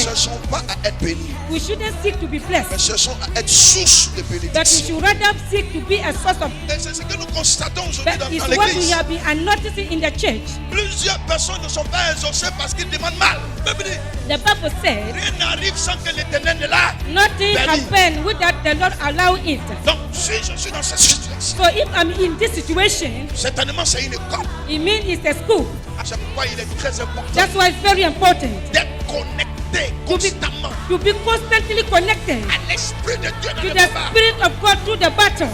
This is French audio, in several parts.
cherchons pas à être bénis, we shouldn't seek to be mais blessed, cherchons à être source de but we bénédiction. should rather seek to be a source of. Et c'est ce que nous constatons aujourd'hui That is dans what we l'église. have been noticing in the church. Plusieurs personnes ne sont pas exaucées parce qu'ils demandent mal. Même dit, The Bible said, rien n'arrive sans que l'Éternel ne l'a. nothing Béni. happened without the Lord allow it. Donc, si je suis dans cette situation, So if I'm in this situation, certainement c'est une école. it means it's a school. C'est pourquoi il est très important That's why it's very important d'être connecté constamment to be constantly connected à l'Esprit de Dieu dans to le the combat. Spirit of God through the battle.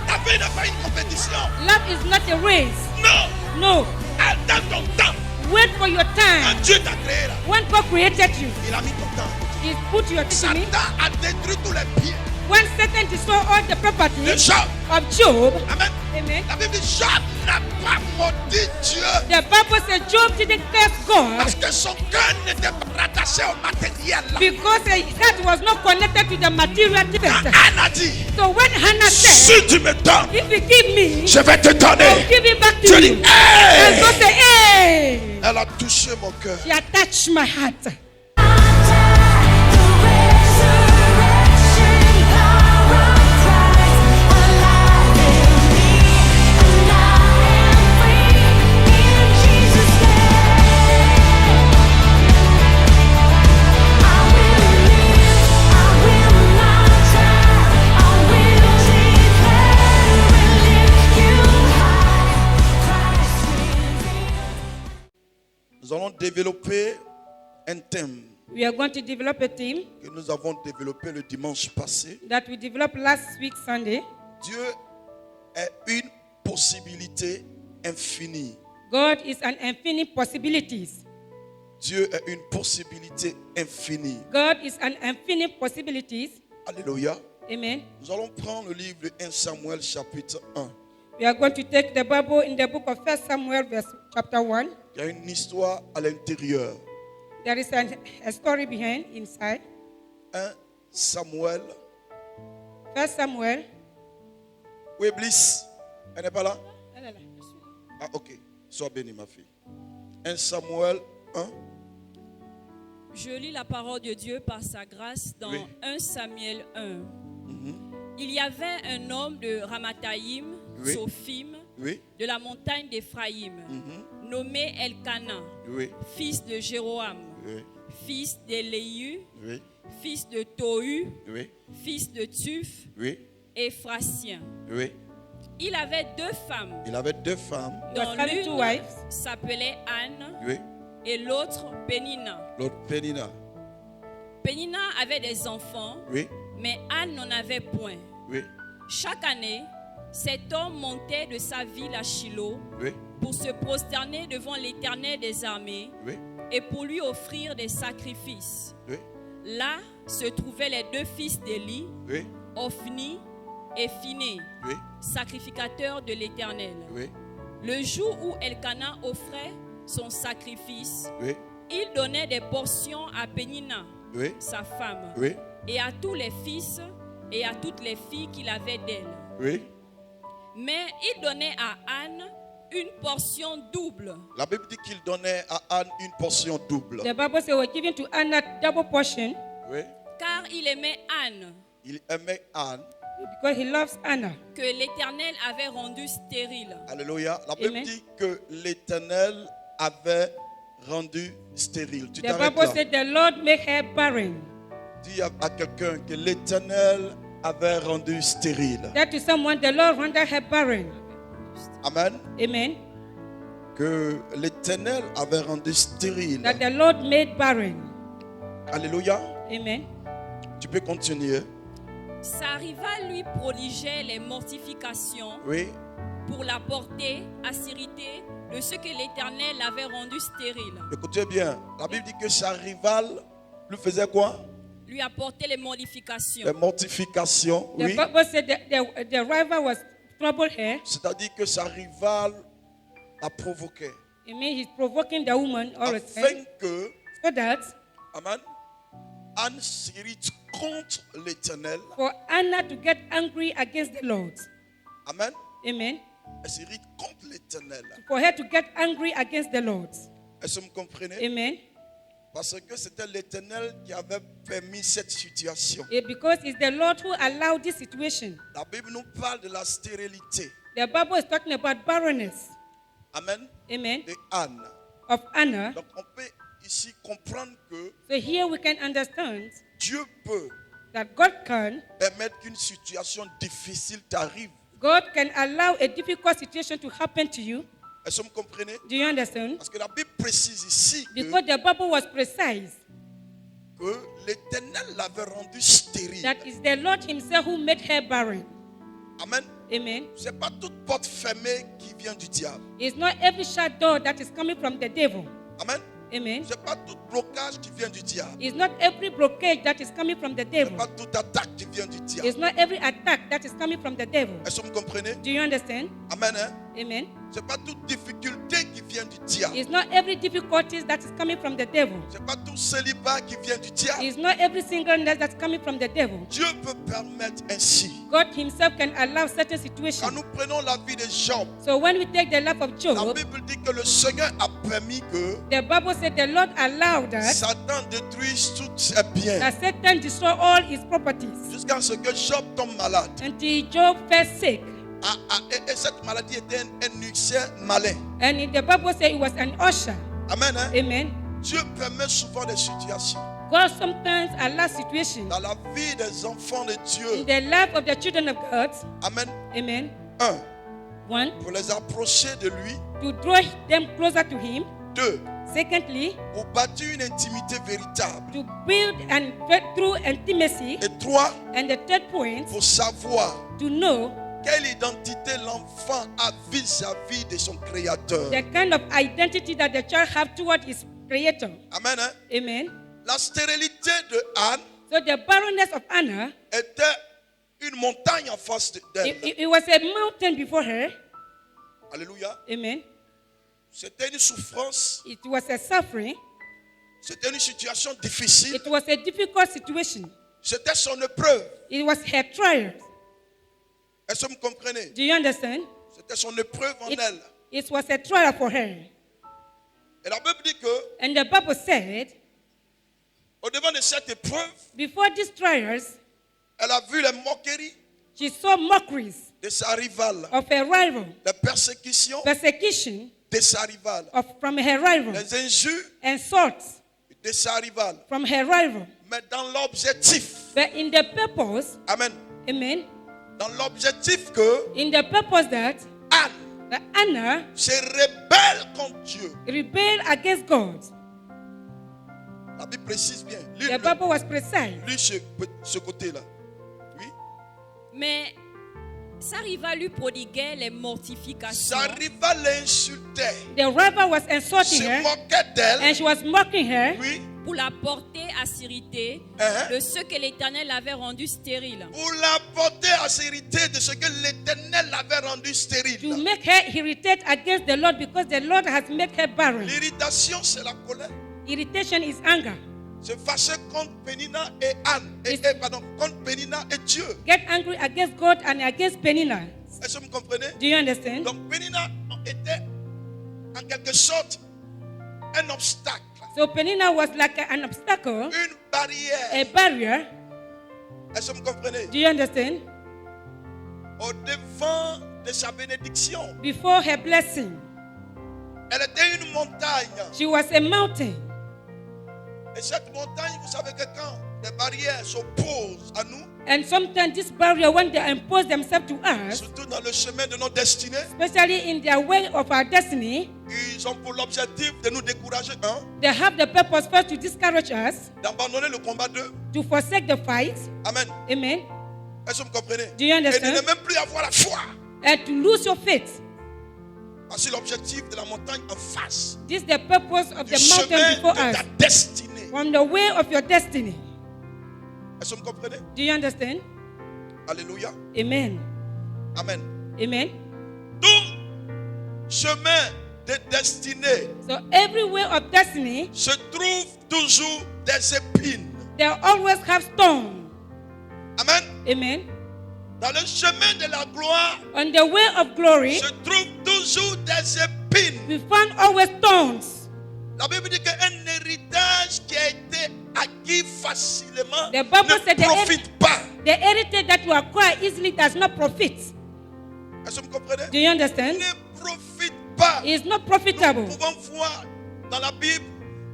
La vie n'est pas une compétition. Love is not a race. Non. No. Attends ton temps. Wait for your Quand time. Dieu t'a créé là, When God created you, il a mis ton temps. He put your to me. Satan a détruit tous les pieds When Satan destroyed all the de property Job. of Job, Amen. amen. La Bible dit Job n'a pas maudit Dieu The Bible says Job didn't curse God parce que son cœur n'était pas rattaché au matériel. because that was not connected to the material things. Quand Anne a dit, So when Hannah said, si tu me donnes, if you give me, je vais te I'll donner. give it back to Dieu you. dit, And God hey! said, hey! Elle a touché mon cœur. She attached my heart. Nous allons développer un thème We are going to develop a team que nous avons développé le dimanche passé. that we developed last week Sunday. Dieu est une possibilité infinie. God is an infinite possibilities. Dieu est une possibilité infinie. God is an infinite possibilities. Alléluia. Amen. Nous allons prendre le livre de 1 Samuel chapitre 1. We are going to take the Bible in the book of 1 Samuel chapter 1. Il y a une histoire à l'intérieur. There is a story behind inside. 1 Samuel. 1 Samuel. Où est Bliss? Elle n'est pas là? Ah, ok. Sois bénie, ma fille. 1 Samuel 1. Je lis la parole de Dieu par sa grâce dans Oui. 1 Samuel 1. Il y avait un homme de Ramathaïm, Oui. Sophim, Oui. de la montagne d'Éphraïm, nommé Elkana, Oui. fils de Jéroam, Oui. fils d'Éléu, Oui. fils de Tohu, Oui. fils de Tuph, Oui. Éphrasien. Oui. Il avait deux femmes, Il avait deux femmes. He was dont having two l'une wives. s'appelait Anne Oui. et l'autre Pénina. L'autre Pénina. Pénina avait des enfants, Oui. mais Anne n'en avait point. Oui. Chaque année, cet homme montait de sa ville à Shiloh Oui. pour se prosterner devant l'Éternel des armées Oui. et pour lui offrir des sacrifices. Oui. Là se trouvaient les deux fils d'Élie, Oui. Ophni et Phiné, Oui. sacrificateurs de l'Éternel. Oui. Le jour où Elkana offrait son sacrifice, Oui. il donnait des portions à Pénina, Oui. sa femme, Oui. et à tous les fils et à toutes les filles qu'il avait d'elle. Oui. Mais il donnait à Anne une portion double. La Bible dit qu'il donnait à Anne une portion double. The Bible says we're giving to Anna double portion Oui. Car il aimait Anne, Il aimait Anne. because he loves Anna. que l'Éternel avait rendue stérile. Alléluia. La Bible Amen. dit que l'Éternel avait rendu stérile. Tu The t'arrêtes Bible là. said the Lord made her barren. Dis à quelqu'un que l'Éternel avait rendu stérile. That to someone, the Lord rendered her barren. Amen. Amen. Que l'Éternel avait rendu stérile. That the Lord made barren. Alléluia. Amen. Tu peux continuer. Sa rivale lui prodiguait les mortifications Oui. pour la porter à s'irriter de ce que l'Éternel avait rendu stérile. Écoutez bien. La Bible dit que sa rivale lui faisait quoi? Lui apporter les mortifications. Les mortifications. The Oui. Bible said that the rival was troubled her. C'est-à-dire que sa rivale la provoquait. It means he's provoking the woman all the Afin time. que, So that amen, Anne s'irrite contre l'Éternel. for Anna to get angry against the Lord. Amen. Amen. Elle s'irrite contre l'Éternel. For her to get angry against the Lord. Est-ce que vous comprenez? Amen. Parce que c'était l'Éternel qui avait permis cette situation. Because it's the Lord who allowed this situation. La Bible nous parle de la stérilité. The Bible is talking about barrenness. Amen. Amen. De Anne. Of Anna. Donc on peut ici comprendre que So here we can understand Dieu peut that God can permettre qu'une situation difficile t'arrive. God can allow a difficult situation to happen to you. Est-ce que vous comprenez? Do you understand? Parce que la Bible précise ici Because the Bible was precise. que l'Éternel l'avait rendu stérile. That is the Lord himself who made her barren. Amen. Amen. Ce n'est pas toute porte fermée qui vient du diable. It's not every shut door that is coming from the devil. Amen. Amen. Ce n'est pas tout blocage qui vient du diable. It's not every blockage that is coming from the Ce n'est devil. pas toute attaque qui vient du diable. It's not every attack that is coming from the devil. Est-ce que vous comprenez? Do you understand? Amen. Hein? Amen. Ce n'est pas toute difficulté qui vient du diable. It's not every difficulties that is coming from the devil. Ce n'est pas tout célibat qui vient du diable. It's not every singleness that's coming from the devil. Dieu peut permettre ainsi. God himself can allow certain Quand situations. nous prenons la vie de Job, So when we take the life of la Job, Bible dit que le Seigneur a permis que the Bible said the Lord allowed that, Satan détruise tous ses biens. that Satan destroy all his properties Jusqu'à ce que Job tombe malade. until Job fell sick. Et cette maladie était un ulcère malin. And in the Bible said it was an usher. Amen. Hein? Amen. Dieu permet souvent des situations God sometimes allows situations dans la vie des enfants de in Dieu. the life of the children of God. Amen. Amen. Un, One, pour les approcher de lui. to draw them closer to him. Deux, Secondly, pour bâtir une intimité véritable. to build and through intimacy. Et trois, And the third point, pour savoir to know quelle identité l'enfant a vis-à-vis de son Créateur. the kind of identity that the child have toward his creator. Amen. Hein? Amen. La stérilité de Anne So the barrenness of Anna, était une montagne en face d'elle. it was a mountain before her. Alléluia. Amen. C'était une souffrance. It was a suffering. C'était une situation difficile. It was a difficult situation. C'était son épreuve. It was her trial. Est-ce que vous comprenez? Do you understand? C'était son épreuve en elle. It was a trial for her. Et la Bible dit que, And the Bible said, au devant de cette épreuve, before these trials, elle a vu les moqueries she saw mockeries de sa rivale, of her rival, les persécutions persecution de sa rivale, from her rival, les injures insults de sa rivale. from her rival. Mais dans l'objectif, But in the purpose, amen, amen, dans l'objectif que in the purpose that Anne Anna se rebelle contre Dieu. rebelled against God. La Bible précise bien. The Bible was precise. Lui ce côté-là. Oui. Mais sa rivale lui prodiguait les mortifications. Sa rivale l'insultait. The rival was insulting Se her moquait d'elle. and she was mocking her Oui. Pour la porter à s'irriter Uh-huh. de ce que l'Éternel avait rendu stérile. Pour la porter à s'hériter de ce que l'Éternel avait rendu to stérile. make her irritate against the Lord because the Lord has made her barren. L'irritation, c'est la colère. Irritation is anger. Se fâcher contre Pénina et Anne. Contre Pénina et Dieu. Get angry against God and against Penina. Est-ce que vous comprenez? Do you understand? Donc Pénina était en quelque sorte un obstacle, So Penina was like an obstacle, une barrière. a barrier. Est-ce que vous comprenez? Do you understand? Au devant de sa bénédiction. Before her blessing, Elle était une montagne. she was a mountain. Et cette montagne, vous savez que quand des barrières s'opposent à nous, And sometimes this barrier, when they impose themselves to us, surtout dans le chemin de notre destinée, especially in their way of our destiny, ils ont pour l'objectif de nous décourager, un, they have the purpose first to discourage us, d'abandonner le combat, deux. to forsake the fight. Amen. Amen. Est-ce que vous comprenez? Do you Et de understand? ne même plus avoir la foi. And to lose your faith. Voici l'objectif de la montagne en face. This is the purpose of Du the chemin mountain before de us. ta destinée. From the way of your destiny. Est-ce que vous comprenez? Do you understand? Alléluia. Amen. Amen. Amen. Tout chemin de destinée So every way of destiny, se trouve toujours des épines. they always have stone. Amen. Amen. Dans le chemin de la gloire On the way of glory, se trouve toujours des épines. we find always stones. La Bible dit qu'un héritage héritage qui a été acquis facilement The Bible said ne profite pas. The heritage that you acquire easily does not profit. Est-ce que vous comprenez? Do you understand? Ne profite pas. It's not Nous profitable. pouvons voir dans la Bible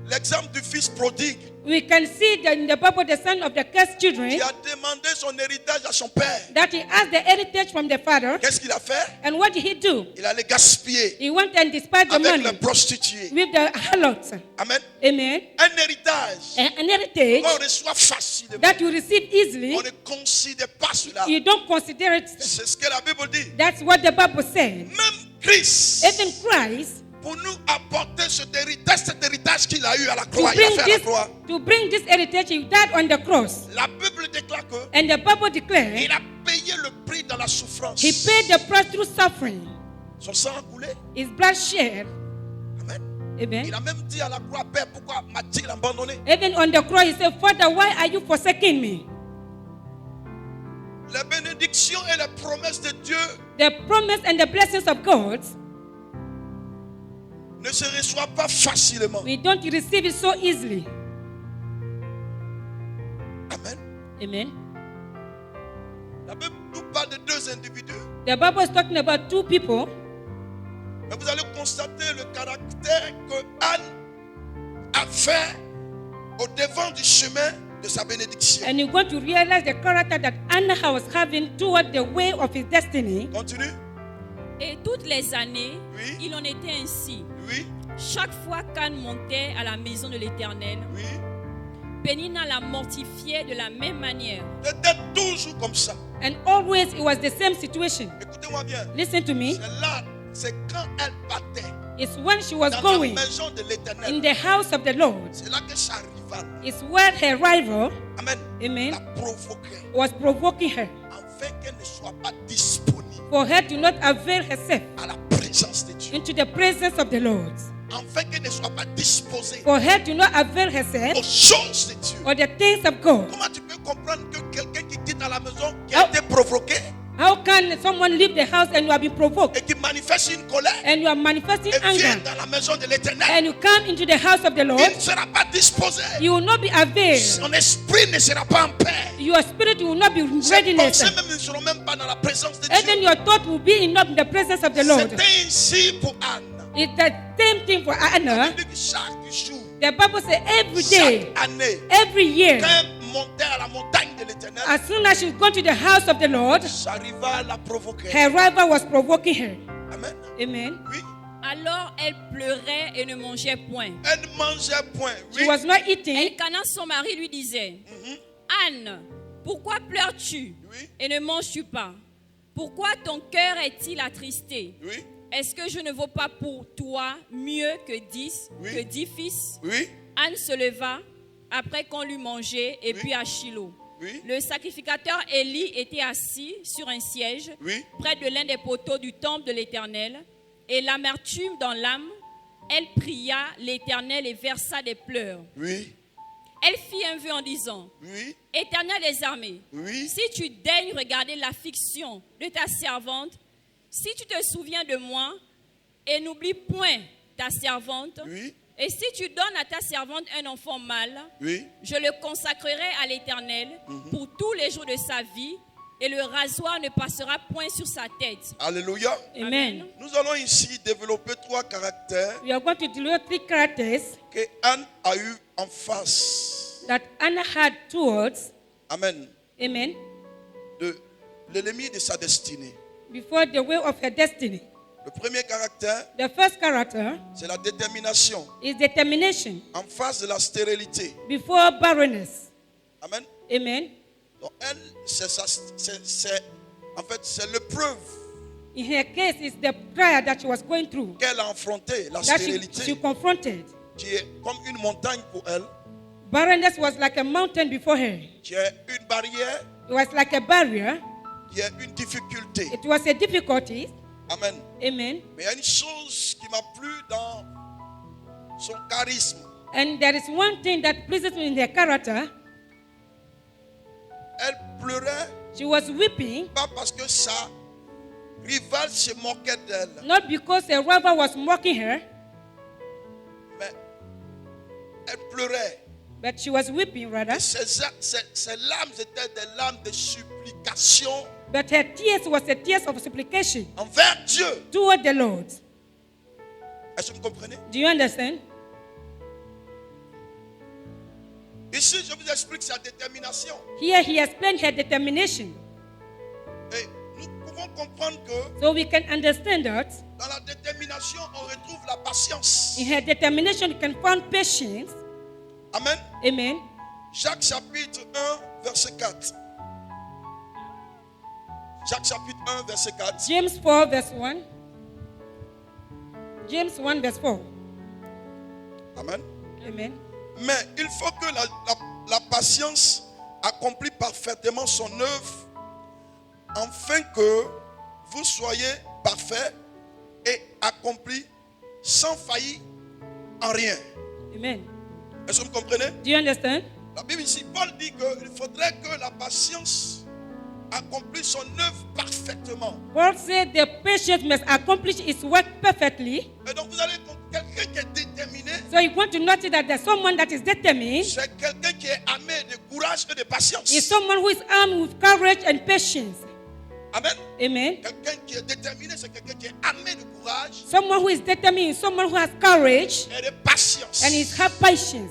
l'exemple du fils prodigue We can see that in the Bible the son of the cursed children qui a demandé son héritage à son père. that he asked the heritage from the father. Qu'est-ce qu'il a fait? And what did he do? Il allait gaspiller He went and despised the avec money les prostituées. with the harlots. Amen. Amen. Un héritage An heritage qu'on reçoit facilement. that you receive easily, On ne considère pas cela. you don't consider it. C'est ce que la Bible dit. That's what the Bible said. Même Christ, Even Christ, pour nous apporter cet héritage qu'il a eu à la to croix, il a bring fait à la this, croix. to bring this heritage, he died on the cross. La Bible déclare que And the Bible declares il a payé le prix dans la souffrance. he paid the price through suffering. Son sang a coulé. His blood shed. Amen. Amen. Il a même dit à la croix, Père, pourquoi m'as-tu abandonné? Even on the cross, he said, Father, why are you forsaking me? Les bénédictions et les promesses de Dieu The promise and the blessings of God, ne se reçoivent pas facilement. we don't receive it so easily. Amen. Amen. La Bible nous parle de deux individus, The Bible is talking about two people, mais vous allez constater le caractère que Anne a fait au devant du chemin de sa bénédiction. and you're going to realize the character that Anna was having toward the way of his destiny. Continue. Et toutes les années, Oui. il en était ainsi. Oui, Chaque fois qu'Anne montait à la maison de l'Éternel, oui. Pénina la mortifiait de la même manière. C'était toujours comme ça. And always it was the same situation. Écoutez-moi bien. Listen to me. C'est là, c'est quand elle battait It's when she was dans going la maison de in l'Éternel. the house of the Lord. C'est là que sa rivale, It's where her rival, amen, amen, la provoquait was provoking her afin qu'elle ne soit pas disponible for her to not avail herself à la présence de Dieu. into the presence of the Lord, Afin qu'elle ne soit pas disposée for her to not avail aux herself choses de Dieu. or the things of God. Comment tu peux comprendre que quelqu'un qui quitte à la maison, qui a été provoqué How can someone leave the house and you have been provoked et qui manifeste une colère and you are manifesting et vient anger dans la maison de l'Éternel, and you come into the house of the Lord? il ne sera pas disposé. You will not be availed. Son esprit ne sera pas en paix. Your spirit will not be Ses readiness. pensées même ne seront même pas dans la présence de Even Dieu. your thought will be not in the presence of the Lord. C'était ainsi pour Anne. It's the same thing for Anna. Il dit que chaque jour, The Bible says every day, chaque année, every year, quand elle montait à la montagne de l'Éternel, as soon as she's gone to the house of the Lord, sa rivale la provoquait. her rival was provoking her. Amen. Amen. Oui. Alors elle pleurait et ne mangeait point. Elle ne mangeait point. She Oui. was not eating. Elkana, son mari, lui disait, Anne, pourquoi pleures-tu Oui. et ne manges-tu pas? Pourquoi ton cœur est-il attristé? Oui. Est-ce que je ne vaux pas pour toi mieux que Oui. 10 fils? Oui. Anne se leva après qu'on l'eut mangé et Oui. puis à Shiloh. Oui. Le sacrificateur Élie était assis sur un siège Oui. près de l'un des poteaux du temple de l'Éternel, et l'amertume dans l'âme, elle pria l'Éternel et versa des pleurs. Oui. Elle fit un vœu en disant, Oui. Éternel des armées, Oui. si tu daignes regarder l'affliction de ta servante, si tu te souviens de moi et n'oublie point ta servante, Oui. et si tu donnes à ta servante un enfant mâle, Oui. je le consacrerai à l'Éternel pour tous les jours de sa vie, et le rasoir ne passera point sur sa tête. Alléluia. Amen. Nous allons ici développer trois caractères We are going to develop three characters que Anne a eu en face. that Anna had towards, Amen. amen, De l'ennemi de sa destinée. before the way of her destiny. Le premier caractère, The first character c'est la détermination is determination en face de la stérilité. before barrenness. Amen. Amen. Donc elle, en fait, c'est l'épreuve In her case, it's the trial that she was going through, qu'elle a affrontée, la that she stérilité, confronted. qui est comme une montagne pour elle, Barrenness was like a mountain before her. qui est une barrière, It was like a barrier. qui est une difficulté. It was a difficulty. Amen. Amen. Mais il y a une chose qui m'a plu dans son charisme. And there is one thing that pleases me in her character. Elle pleurait She was weeping, pas parce que sa rivale se moquait d'elle, not because her rival was mocking her. mais elle pleurait But she was weeping rather. Et ses larmes étaient des larmes de supplication But her tears was a tears of supplication envers Dieu. toward the Lord. Est-ce que vous comprenez? Do you understand? Ici, je vous explique sa détermination. Here he explained her determination. Et nous pouvons comprendre que So we can understand that dans la détermination, on retrouve la patience. in her determination you can find patience. Amen. Amen. Jacques chapitre 1, verset 4. Jacques chapitre 1, verset 4. James 4 verse 1. James 1 verse 4. Amen. Amen. Mais il faut que la patience accomplisse parfaitement son œuvre, afin que vous soyez parfaits et accomplis sans faillir en rien. Amen. Est-ce que vous comprenez? Do you understand? La Bible ici, Paul dit qu'il faudrait que la patience accomplisse son œuvre parfaitement. Paul said the patient must accomplish its work perfectly. Et donc vous allez quelqu'un qui est déterminé, So you want to notice that there's someone that is determined c'est quelqu'un qui est armé de courage et de patience. is someone who is armed with courage and patience. Amen. Amen. Quelqu'un qui est déterminé, c'est quelqu'un qui est armé de courage Someone who is determined is someone who has courage et de patience. and is have patience.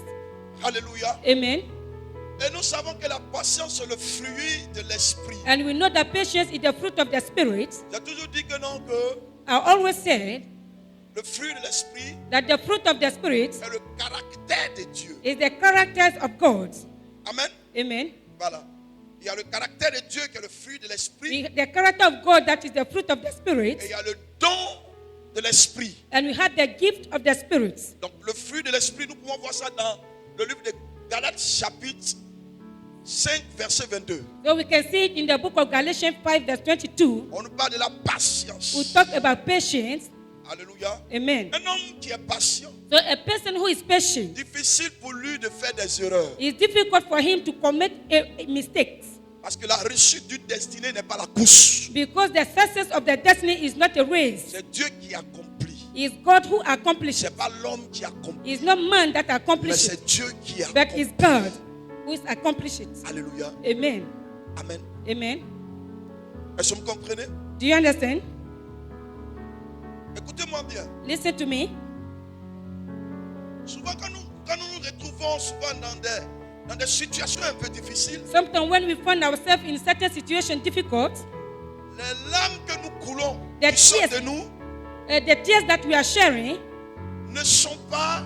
Alléluia. Amen. Et nous savons que la patience, c'est le fruit de l'esprit. And we know that patience is the fruit of the Spirit. J'ai toujours dit que non, que I always said le fruit de l'esprit that the fruit of the Spirit est le caractère de Dieu. is the characters of God. Amen. Amen. Voilà. Il y a le caractère de Dieu qui est le fruit de l'esprit. The character of God that is the fruit of the Et Spirit. il y a le don de l'esprit. And we have the gift of the Spirit. Donc le fruit de l'esprit, nous pouvons voir ça dans le livre de Galates chapitre 5, verset 22. So we can see it in the book of Galatians 5 verse 22. On nous parle de la patience. We talk about patience. Alléluia. Amen. Un homme qui est patient, So a person who is patient, difficile pour lui de faire des erreurs. it's difficult for him to commit mistakes. Parce que la réussite du destiné n'est pas la course. Because the success of the destiny is not a race. C'est Dieu qui accomplit. It's God who accomplishes. C'est pas l'homme qui accomplit. It's not man that Mais accomplishes, c'est Dieu qui but accomplit. it's God who is accomplishes. Alléluia. Amen. Amen. Amen. Est-ce que vous comprenez? Do you understand? Écoutez-moi bien. Listen to me. Souvent, quand nous nous retrouvons souvent dans des situations un peu difficiles, Sometimes when we find ourselves in certain situations difficult, les larmes que nous coulons The qui sortent tears. de nous the tears that we are sharing ne sont pas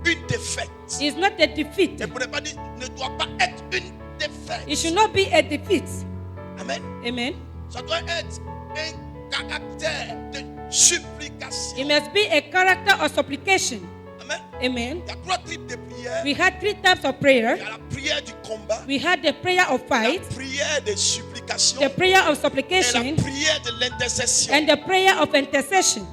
une défaite. is not a defeat. Et pour ne pas dire, ne doit pas être une défaite. It should not be a defeat. Amen. Amen. Ça doit être un caractère de supplication. It must be a character of supplication. Amen. Amen. Il y a 3 types de prières. We had 3 types of Il prayer. y a la prière du combat, We had the prayer of la fight, prière de supplication the prayer of et supplication, la prière de l'intercession. and the prayer of intercession.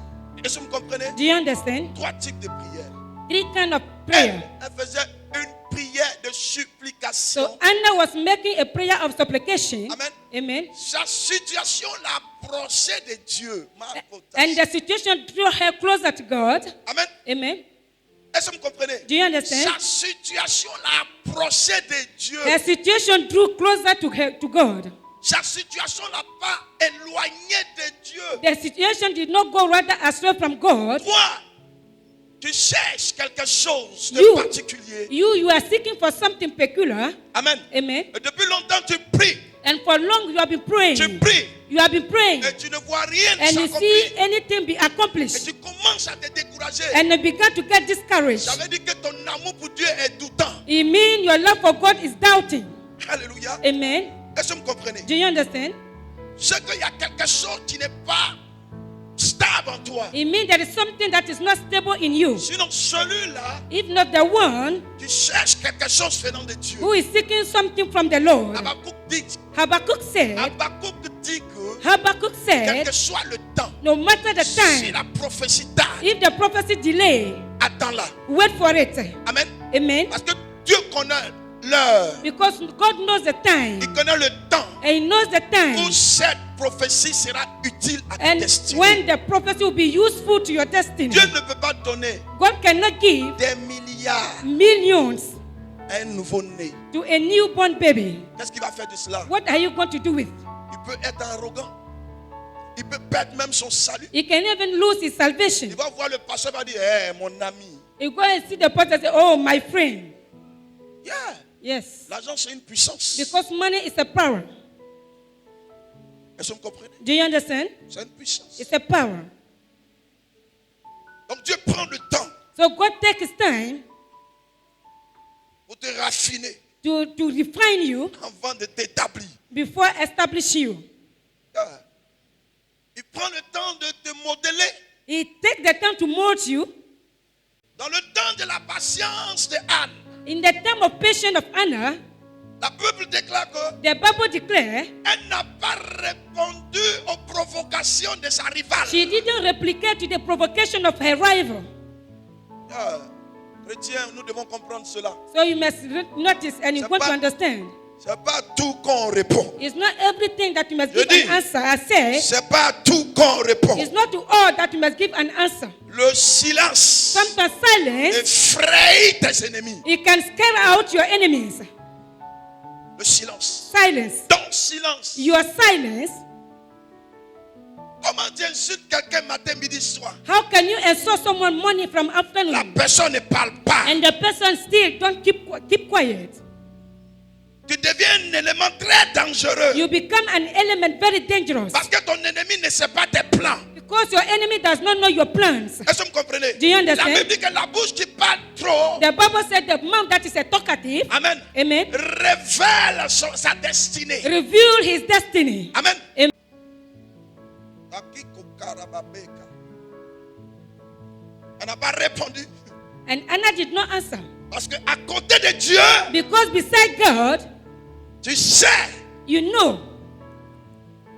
Est-ce que vous comprenez? Do you understand? 3 types de prières. 3 kinds of Elle, prayer. elle faisait une prière de supplication. So Anna was making a prayer of supplication. Amen. Amen. Sa situation l'approchait de Dieu. And the situation drew her closer to God. Amen. Amen. Est-ce que vous comprenez? Do you understand? Sa situation l'approchait de Dieu. Her situation drew closer to God. Sa situation n'a pas éloigné de Dieu. The situation did not go rather astray from God. Toi, tu cherches quelque chose de You, particulier. you are seeking for something peculiar. Amen. Amen. Et depuis longtemps, tu pries. And for long you have been praying. Tu pries. You have been praying. Et tu ne vois rien And you see s'accomplir. anything be Et accomplished. tu commences à te décourager. And you began to get discouraged. Ça veut dire que ton amour pour Dieu est doutant. It means your love for God is doubting. Alléluia. Amen. Est-ce que vous comprenez? Do you understand? C'est qu'il y a quelque chose qui n'est pas stable en toi. It means there is something that is not stable in you. Sinon, celui-là If not the one qui cherche quelque chose venant de Dieu. who is seeking something from the Lord. Habakkuk dit Habakkuk que, said, quel que soit le temps, no matter the si time, la prophétie tarde, if the prophecy delay, attends-la. wait for it. Amen. Amen. Parce que Dieu connaît l'heure. Because God knows the time. Il connaît le temps And He knows the où time. cette prophétie sera utile à ta And destinée. when the prophecy will be useful to your destiny. Dieu ne peut pas donner God cannot give des milliards millions un nouveau-né, to a newborn baby, qu'est-ce qu'il va faire de cela? what are you going to do with? Il peut être arrogant. Il peut perdre même son salut. He can even lose his salvation. Il va voir le pasteur et va dire, hey, mon ami. You go and see the pastor and say, oh, my friend. Yeah. Yes. L'argent, c'est une puissance. Because money is a power. Est-ce que vous comprenez? Do you understand? C'est une puissance. It's a power. Donc Dieu prend le temps So God takes his time pour te raffiner to refine you avant de t'établir. before establishing you. Yeah. Il prend le temps de te modeler. He takes the time to mold you. Dans le temps de la patience de Anne, In the time of patience of Anna, la Bible déclare que the Bible declares elle n'a pas répondu aux provocations de sa rivale. she didn't replicate to the provocation of her rival. Yeah. Chrétiens, nous devons comprendre cela. So you must notice and you C'est want to pas- understand. C'est pas tout qu'on répond. It's not everything that you must Je give dis- an answer. I say, C'est pas tout qu'on répond. it's not to all that you must give an answer. Le silence Sometimes silence, effraie tes ennemis. it can scare out your enemies. Le silence. Silence. Ton silence. Your silence. Comment tu insultes quelqu'un matin, midi, soir? How can you insult someone morning from La afternoon personne ne parle pas. and the person still don't keep quiet? Tu deviens un élément très dangereux. You become an element very dangerous Parce que ton ennemi ne sait pas tes plans. because your enemy does not know your plans. Est-ce que vous comprenez? Do you understand? La Bible dit que la bouche qui parle trop, The Bible said the mouth that is a talkative, amen, amen, révèle sa destinée. reveal his destiny. Amen. Amen. Elle n'a pas répondu. And Anna did not answer Parce qu'à côté de Dieu, because beside God, tu sais you know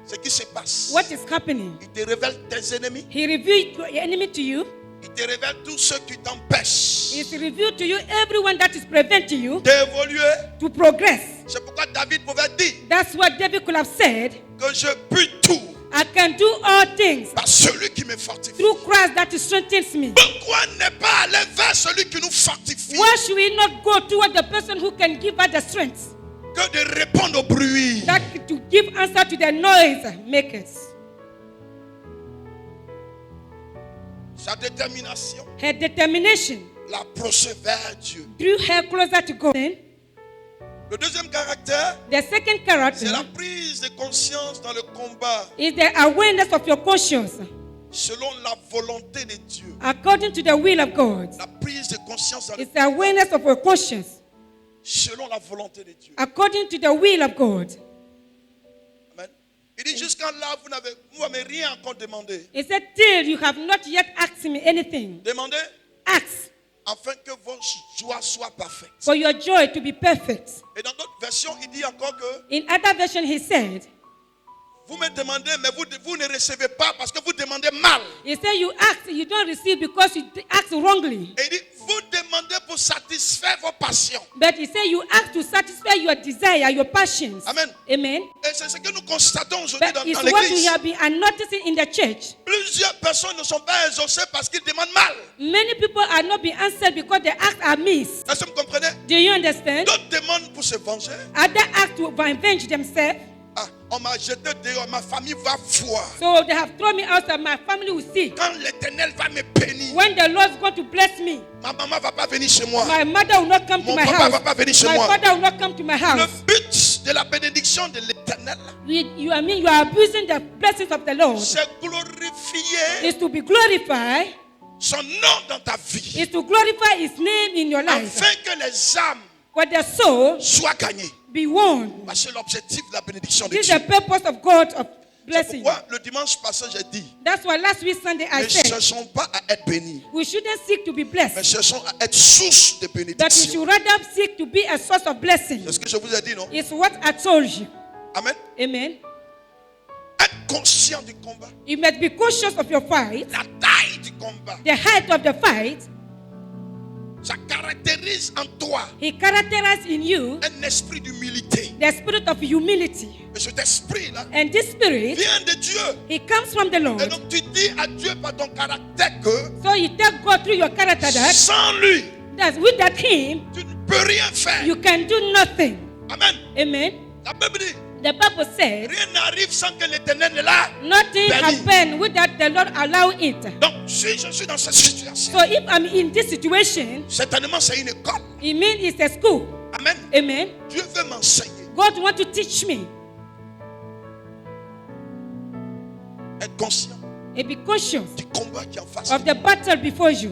ce qui se passe. what is happening. Il te révèle tes ennemis. He revealed your enemy to you. Il te révèle tous ceux qui t'empêchent He revealed to you everyone that is preventing you d'évoluer. to progress. C'est pourquoi David pouvait dire That's what David could have said. que je puis tout I can do all things par celui qui me fortifie. through Christ that strengthens me. Pourquoi ne pas aller vers celui qui nous fortifie Why should we not go toward the person who can give us the strength que de répondre au bruit? that to give answer to the noise makers? Sa détermination Her determination l'a poussé vers Dieu. drew her closer to God. Le deuxième caractère, The second c'est character la prise de conscience dans le combat is the awareness of your conscience selon la volonté de Dieu. according to the will of God. La prise de conscience dans le It's the awareness of your conscience selon la volonté de Dieu. according to the will of God. Amen. Il dit jusqu'à là, vous m'avez rien encore demandé. He said, till you have not yet asked me anything, Demandez ask afin que votre joie soit parfaite. for your joy to be perfect. Et dans d'autres versions, il dit encore que In other version, he said, vous me demandez, mais vous ne recevez pas parce que vous demandez mal. he said, you ask, you don't receive because you ask wrongly. Et il dit, vous demandez pour satisfaire vos passions. But he said, you ask to satisfy your desire, your passions. Amen. Amen. Et c'est ce que nous constatons aujourd'hui But dans it's what we l'église. have been noticing in the church. Plusieurs personnes ne sont pas exaucées parce qu'ils demandent mal. Many people are not being answered because the acts are missed. Est-ce que vous comprenez? Do you understand? D'autres demandent pour se venger. Other act to avenge themselves. Ah, on m'a jeté dehors, ma famille va voir. So they have thrown me out and my family will see. Quand l'Éternel va me bénir, When the Lord is going to bless me, ma maman va pas venir chez moi. my mother will not come to Mon my papa house. va pas venir chez My moi. father will not come to my Le house. but de la bénédiction de l'Éternel, You are abusing the blessings of the Lord. c'est glorifier Is to be glorified. son nom dans ta vie. Is to glorify His name in your life. Afin que les âmes For the soul soient gagnées. be won. Parce que c'est l'objectif de la bénédiction de This is Dieu. the purpose of God of C'est blessing. pourquoi le dimanche passé, j'ai dit, That's why last week Sunday I ne said cherchons pas à être bénis, we shouldn't seek to be mais blessed, cherchons à être source de but we bénédiction. should rather seek to be a source of blessing. C'est ce que je vous ai dit, non? It's what I told you. Amen. Amen. Être conscient du combat, You must be conscious of your fight, la taille du combat, the height of the fight. ça caractérise en toi He characterized in you un esprit d'humilité. the spirit of humility. Et cet esprit-là And this spirit, vient de Dieu. it comes from the Et Lord. donc tu dis à Dieu par ton caractère que So you tell God through your character that sans lui, with that Him, tu ne peux rien faire. You can do nothing. Amen. Amen. La Bible dit, The Bible says, rien n'arrive sans que l'Éternel ne l'a. nothing Permis. happens without the Lord allow it. Donc, si je suis dans cette situation, So if I'm in this situation, certainement c'est une école. it means it's a school. Amen. Amen. Dieu veut m'enseigner. God wants to teach me Être conscient and be conscious du combat qui est en face. of the battle before you.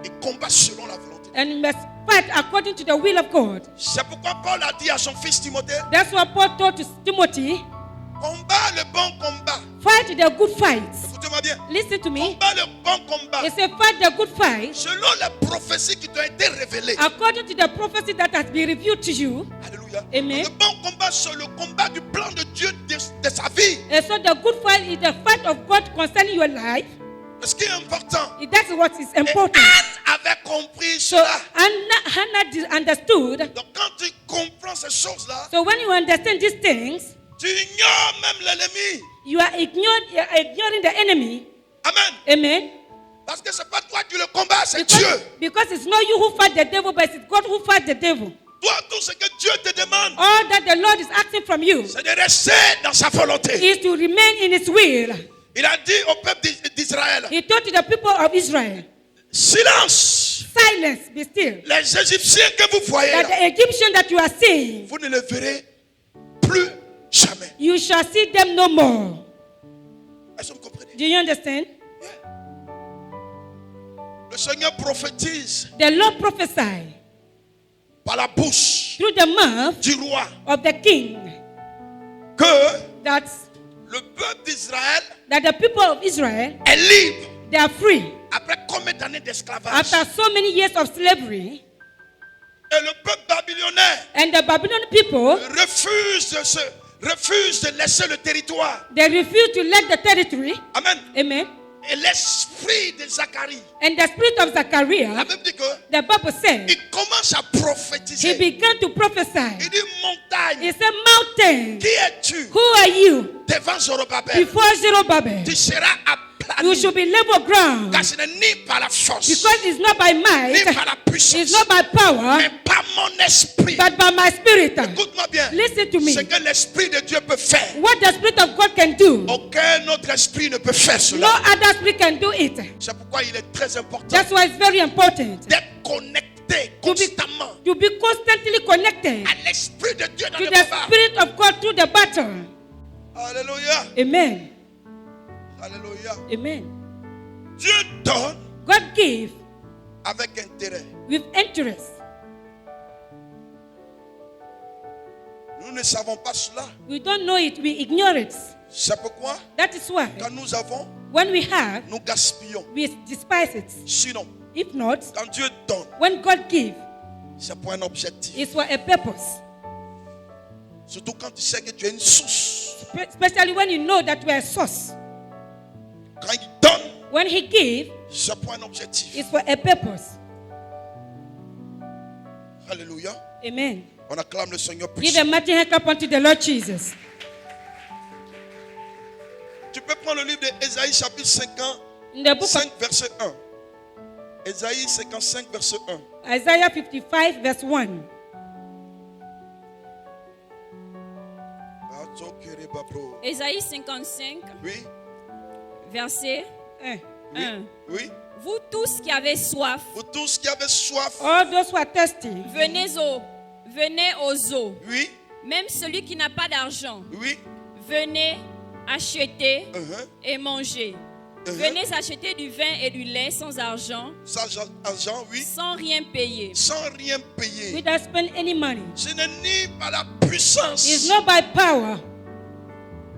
Et combat selon la volonté. And you must fight according to the will of God. C'est pourquoi Paul a dit à son fils Timothée, That's what Paul told to Timothy. combat le bon combat. Fight the good fight. Écoutez-moi bien. Listen to me. Combat le bon combat. He said, fight the good fight Selon les prophéties qui t'ont été révélées. according to the prophecy that has been revealed to you. Alléluia. Amen. Le bon combat, c'est le combat du plan de Dieu de sa vie. And so the good fight is the fight of God concerning your life. Ce qui est important. That's what is Et important. Anne avait compris So cela. Hannah understood. Donc quand tu comprends ces choses-là, So when you understand these things, tu ignores même l'ennemi. you are ignoring the enemy. Amen. Amen. Parce que c'est pas toi qui le combats, c'est Dieu. Because it's not you who fight the devil, but it's God who fights the devil. Toi, tout ce que Dieu te demande, All that the Lord is asking from you c'est de rester dans sa volonté. is to remain in His will. Il a dit au peuple d'Israël, He told to the people of Israel, silence. silence, be still. Les Égyptiens que vous voyez, That là, the Egyptian that you are seeing, vous ne les verrez plus jamais. you shall see them no more. Est-ce que vous comprenez? Do you understand? Le Seigneur prophétise The Lord prophesied par la bouche through the mouth du roi of the king que that le peuple d'Israël the people of Israel, est libre they are free. après combien d'années d'esclavage. After so many years of slavery, Et le peuple babylonais and the Babylonian people, refuse de laisser le territoire. they refuse to let the territory. Amen. Amen. Et l'esprit de Zacharie, And the spirit of la Zachariah, Bible dit que the Bible said, il commence à he prophétiser. began to prophesy. Il dit montagne, He said, mountain, qui es-tu who are you? devant Zorobabel? Before Zerubbabel, Tu seras you aplani. should be level ground. Car ce n'est ni par la force, Because it's not by ni might, par la puissance, it's not by power, mais par mon esprit. but by my spirit. Écoute-moi bien. Listen to me. Ce que l'esprit de Dieu peut faire, What the spirit of God can do, aucun autre esprit ne peut faire no cela. other spirit can do it. C'est pourquoi il est très important That's why it's very important d'être connecté constamment to be constantly connected à l'esprit de Dieu dans to le the combat. spirit of God through the battle. Alléluia. Amen. Alléluia. Amen. Dieu donne God gave avec intérêt. with interest. Nous ne savons pas cela. We don't know it, we ignore it. C'est pourquoi That is why quand nous avons, when we have, nous gaspillons. we despise it. Sinon, If not, quand Dieu donne, when God gives, c'est pour un objectif. it's for a purpose. Surtout quand tu sais que tu as une source. Especially when you know that we are a source. Quand il donne, When He gives, c'est pour un objectif. it's for a purpose. Alléluia. Amen. On acclame le Seigneur Give puissant. a mighty hand clap unto the Lord Jesus. Tu peux prendre le livre d'Ésaïe chapitre 50, In the book 5 verset 1. Ésaïe 55 verset 1. of Isaiah 55 verse 1. Ésaïe 55, Oui, verset Eh. oui, 1. oui. Vous tous qui avez soif, Vous tous qui avez soif, All those who are thirsty, venez aux eaux. oui, Même celui qui n'a pas d'argent, oui. venez acheter Uh-huh. et manger. Venez acheter du vin et du lait sans argent, Sans argent, oui. sans rien payer. Sans rien payer. without spending any money. Ce n'est ni par la puissance, It's not by power,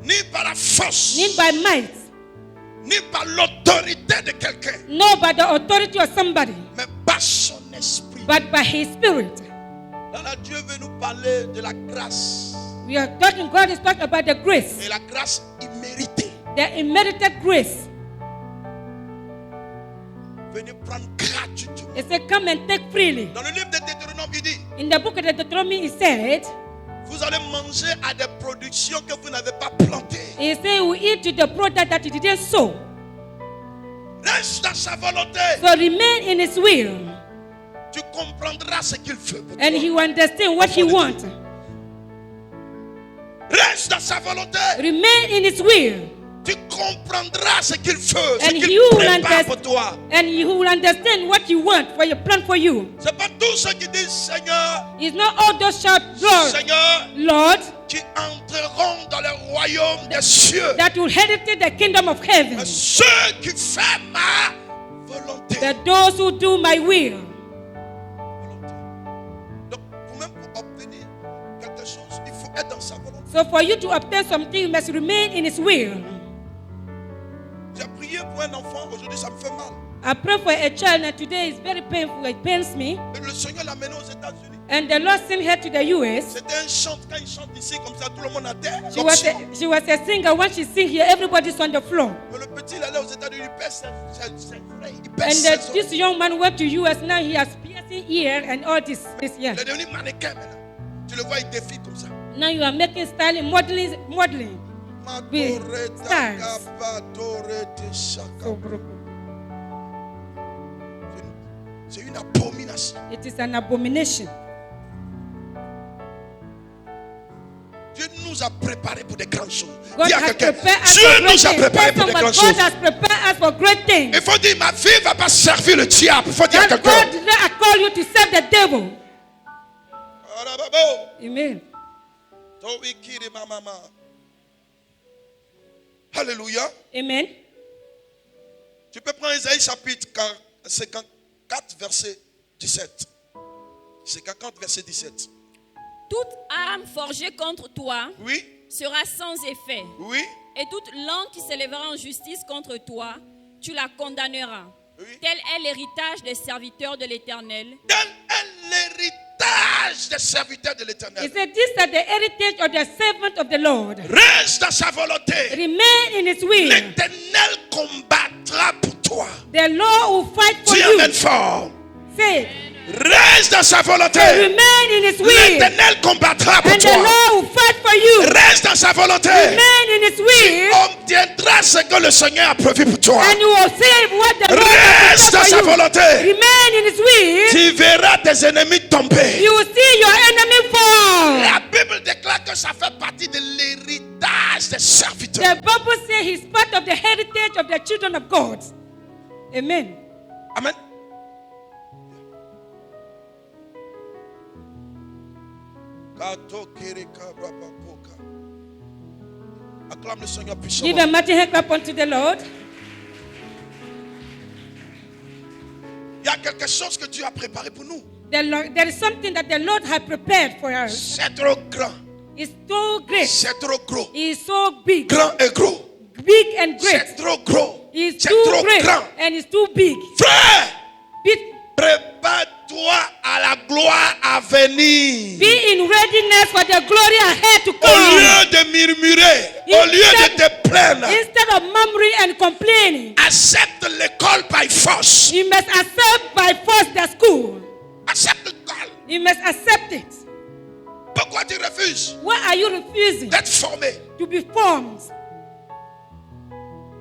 ni par la force, not by might, ni par l'autorité de quelqu'un, no by the authority of somebody, mais par son esprit. but by His Spirit. Là, Dieu veut nous parler de la grâce. We are talking, God is talking about the grace, Et la grâce imméritée. the immerited grace. Venez prendre gratuitement. It said, come and take freely. Dans le livre de Deutéronome, il dit, In the book of Deuteronomy, it said, vous allez manger à des productions que vous n'avez pas plantées. He said, we eat to the product that you didn't sow. Reste dans sa volonté. So remain in His will. tu comprendras ce qu'il veut pour and toi. he will understand what he wants. Reste dans sa volonté. Remain in his will, Tu comprendras ce qu'il veut, ce and qu'il he will prépare pour toi. and he will understand what he wants for your plan for you. C'est pas tous ceux qui disent Seigneur, It's not all those shout, Lord, Seigneur, Lord, qui entreront dans le royaume des cieux. that will inherit the kingdom of heaven. Mais ceux qui font ma volonté. That those who do my will. Donc, vous-même, pour obtenir quelque chose, il faut être dans sa volonté. So for you to obtain something, you must remain in his will. J'ai prié pour un enfant, aujourd'hui ça me fait mal. I pray for a child, and today is very painful. It pains me. Et le Seigneur l'a mené aux États-Unis. And the Lord sent her to the US. C'était un chant, quand il chante ici, comme ça, tout le monde a terre. She was a singer. When she sings here, everybody's on the floor. Mais le petit, il allait aux États-Unis, il pèse ses frais, il And pèse ses this young man went to US. Now he has piercing ear and all this year. Il est devenu mannequin maintenant. Tu le vois, il défile comme ça. Now you are making styling, modeling. Oui, stars. So broken. C'est une abomination. It is an abomination. Dieu nous a préparés pour des grandes choses. God Dis à has quelqu'un, prepared us Dieu for great nous a things. préparés Tell pour des someone, grandes God choses. has prepared us for great things. Il faut dire, ma vie ne va pas servir le diable. Il faut dire à That quelqu'un. God did not call you to serve the devil. Amen. Alléluia. Amen. Tu peux prendre Isaïe chapitre 54, verset 17. 50, verset 17. Toute arme forgée contre toi Oui, sera sans effet. oui, Et toute langue qui s'élèvera en justice contre toi, tu la condamneras. oui. Tel est l'héritage des serviteurs de l'Éternel. Tel est l'héritage des serviteurs de He l'Éternel. said, "This is the heritage of the servant of the Lord. Reste dans sa volonté. Remain in his will. L'Éternel combattra pour toi. The Lord will fight for Dis you." amen fort. Say it. Reste dans sa volonté. Remain in his will. L'Éternel combattra pour And the toi. Lord will fight for you. Reste dans sa volonté. Remain in his will. On obtiendra ce que le Seigneur a prévu pour toi. And you will say what the Lord Reste dans has sa prepared for you. volonté. Remain in his will. Tu verras tes ennemis tomber. You will see your enemy fall. La Bible déclare que ça fait partie de l'héritage des serviteurs. The Bible says he's part of the heritage of the children of God. Amen. Amen. Acclame le Seigneur Give a puissamment. mighty hand clap unto the Lord. Il y a quelque chose que Dieu a préparé pour nous. There is something that the Lord has prepared for us. C'est trop grand. It's so great. C'est trop gros. It's so big. Grand et gros. Big and great. C'est trop gros. It's C'est too trop great. grand. And it's too big. Frère, Be prépare-toi à la gloire à venir. in readiness for the glory ahead to Au come. lieu de murmurer, au lieu de te plaindre, Instead of murmuring and complaining, accepte l'école by force. you must accept by force the school. Accepte l'école. You must accept it. Pourquoi tu refuses Why are you refusing d'être formé? to be formed?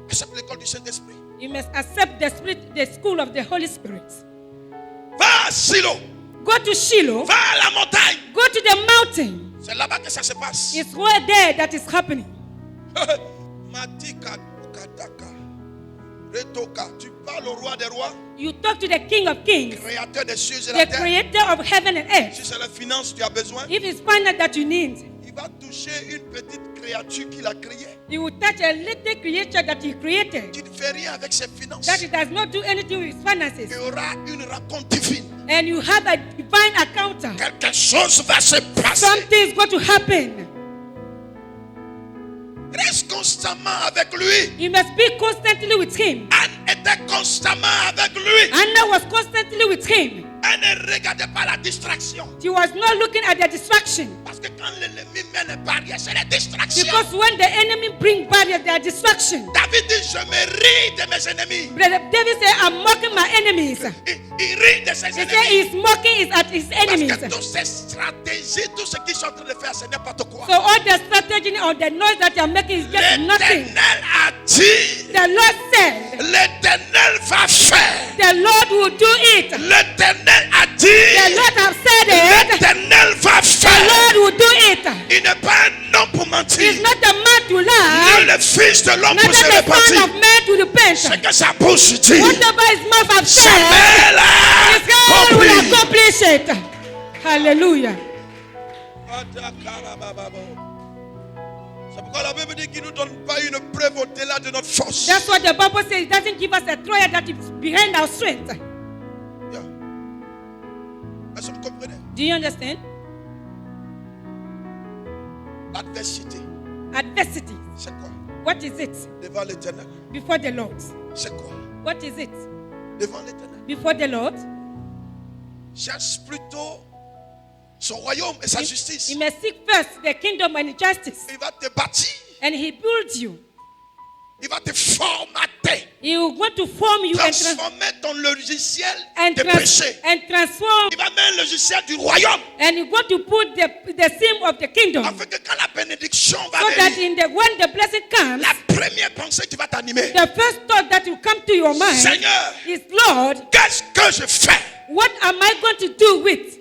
Accepte l'école du Saint-Esprit. You must accept the school of the Holy Spirit. Va à Silo. Go to Shiloh. Va à la montagne. Go to the mountain. C'est là-bas que ça se passe. It's right there that is happening. Matika Kadaka. Retoka. Tu parles au roi des rois, You talk to the King of Kings, créateur des cieux et la the terre. creator of heaven and earth. Si c'est la finance que tu as besoin, If it's finance that you need, il va toucher une petite créature qu'il a créée. you will touch a little creature that he created, Tu ne fais rien avec ses finances. that it does not do anything with finances. Il y aura une rencontre divine. And you have a divine encounter. Quelque chose va se passer. Something is going to happen. Reste constamment avec lui. You must be constantly with him. Anne était constamment avec lui. Anna was constantly with him. Elle ne regardait pas la distraction. She was not looking at the distraction. Parce que quand l'ennemi met les barrières, c'est la distraction. Because when the enemy bring barriers, they are distraction. David dit, je me ris de mes ennemis. Brother David said, I'm mocking my enemies. Il rit de ses He said ennemis. he's mocking at his Parce enemies. que toutes ces stratégies, tout ce qu'ils sont en train de faire, c'est n'importe quoi. So all the strategy or the noise that you're making is just nothing. L'Éternel a dit, The Lord said, l'Éternel va faire. the Lord will do it. L'Éternel a dit, The Lord has said it. l'Éternel va The faire. Lord will do it. Il n'est pas un homme pour mentir, He's not the man to ni lie, le fils de l'homme neither pour se the son repentir. of man to repent. Ce que sa bouche dit, Whatever his mouth has sa said, main l'a his God will accompli. accomplish it. Hallelujah. C'est pourquoi la Bible dit qu'il ne nous donne pas une preuve au-delà de notre force. That's what the Bible says. It doesn't give us a trial that is behind our strength. Yeah. Est-ce que vous comprenez? Do you understand? L'adversité, Adversity. c'est quoi? What is it? Devant l'Éternel, Before the Lord. c'est quoi? What is it? Devant l'Éternel. Before the Lord. Cherche plutôt son royaume et sa justice. You must seek first the kingdom and justice. Il va te bâtir, And he builds you. il va te formater, He will want to form you transformer ton logiciel de péché. and transform. Il va mettre le logiciel du royaume, And you want to put the sim of the kingdom. afin que quand la bénédiction va So that venir, when the blessing comes, la première pensée qui va t'animer, the first thought that will come to your mind Seigneur, is, Lord, qu'est-ce que je fais? what am I going to do with?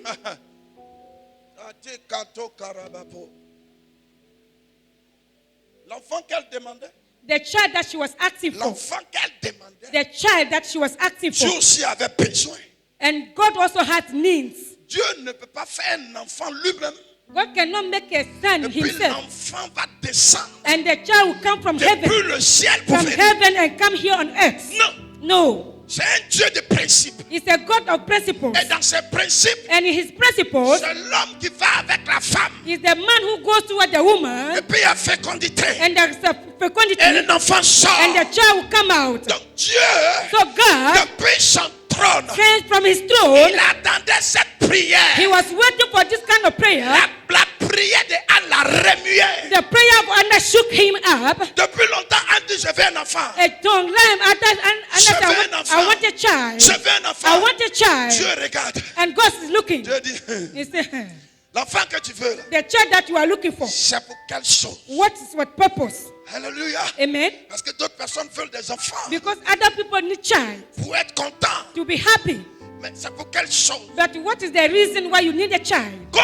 L'enfant qu'elle demandait, The child that she was asking for. l'enfant qu'elle demandait, The child that she was asking Dieu for. aussi avait besoin. And God also has needs. Dieu ne peut pas faire un enfant lui-même, God cannot make a son et puis himself. l'enfant va descendre And the child will come from heaven. depuis le ciel pour From venir. heaven and come here on earth. Non, No. c'est un Dieu de principe. It's a God of principles. Et dans ses principes, And his principles c'est l'homme qui va avec la femme. is the man who goes toward the woman. Et puis il y a fécondité. And there's a fecundity. Et l'enfant sort. And the child will come out. Donc Dieu, So God, depuis son trône, sent from his throne, il attendait cette prière. he was waiting for this kind of prayer. La prière de Anne l'a remué. The prayer of Anna shook him up. Depuis longtemps, Anne dit, je veux un enfant. A long time after Anna said, I want a child. Je veux un enfant. I want a child. Dieu regarde. And God is looking. Dieu dit, He said, l'enfant que tu veux, là, the child that you are looking for, c'est pour quelle chose? what purpose? Alléluia. Amen. Parce que d'autres personnes veulent des enfants Because other people need child pour être contents. to be happy. Mais c'est pour quelle chose? But what is the reason why you need a child? Comme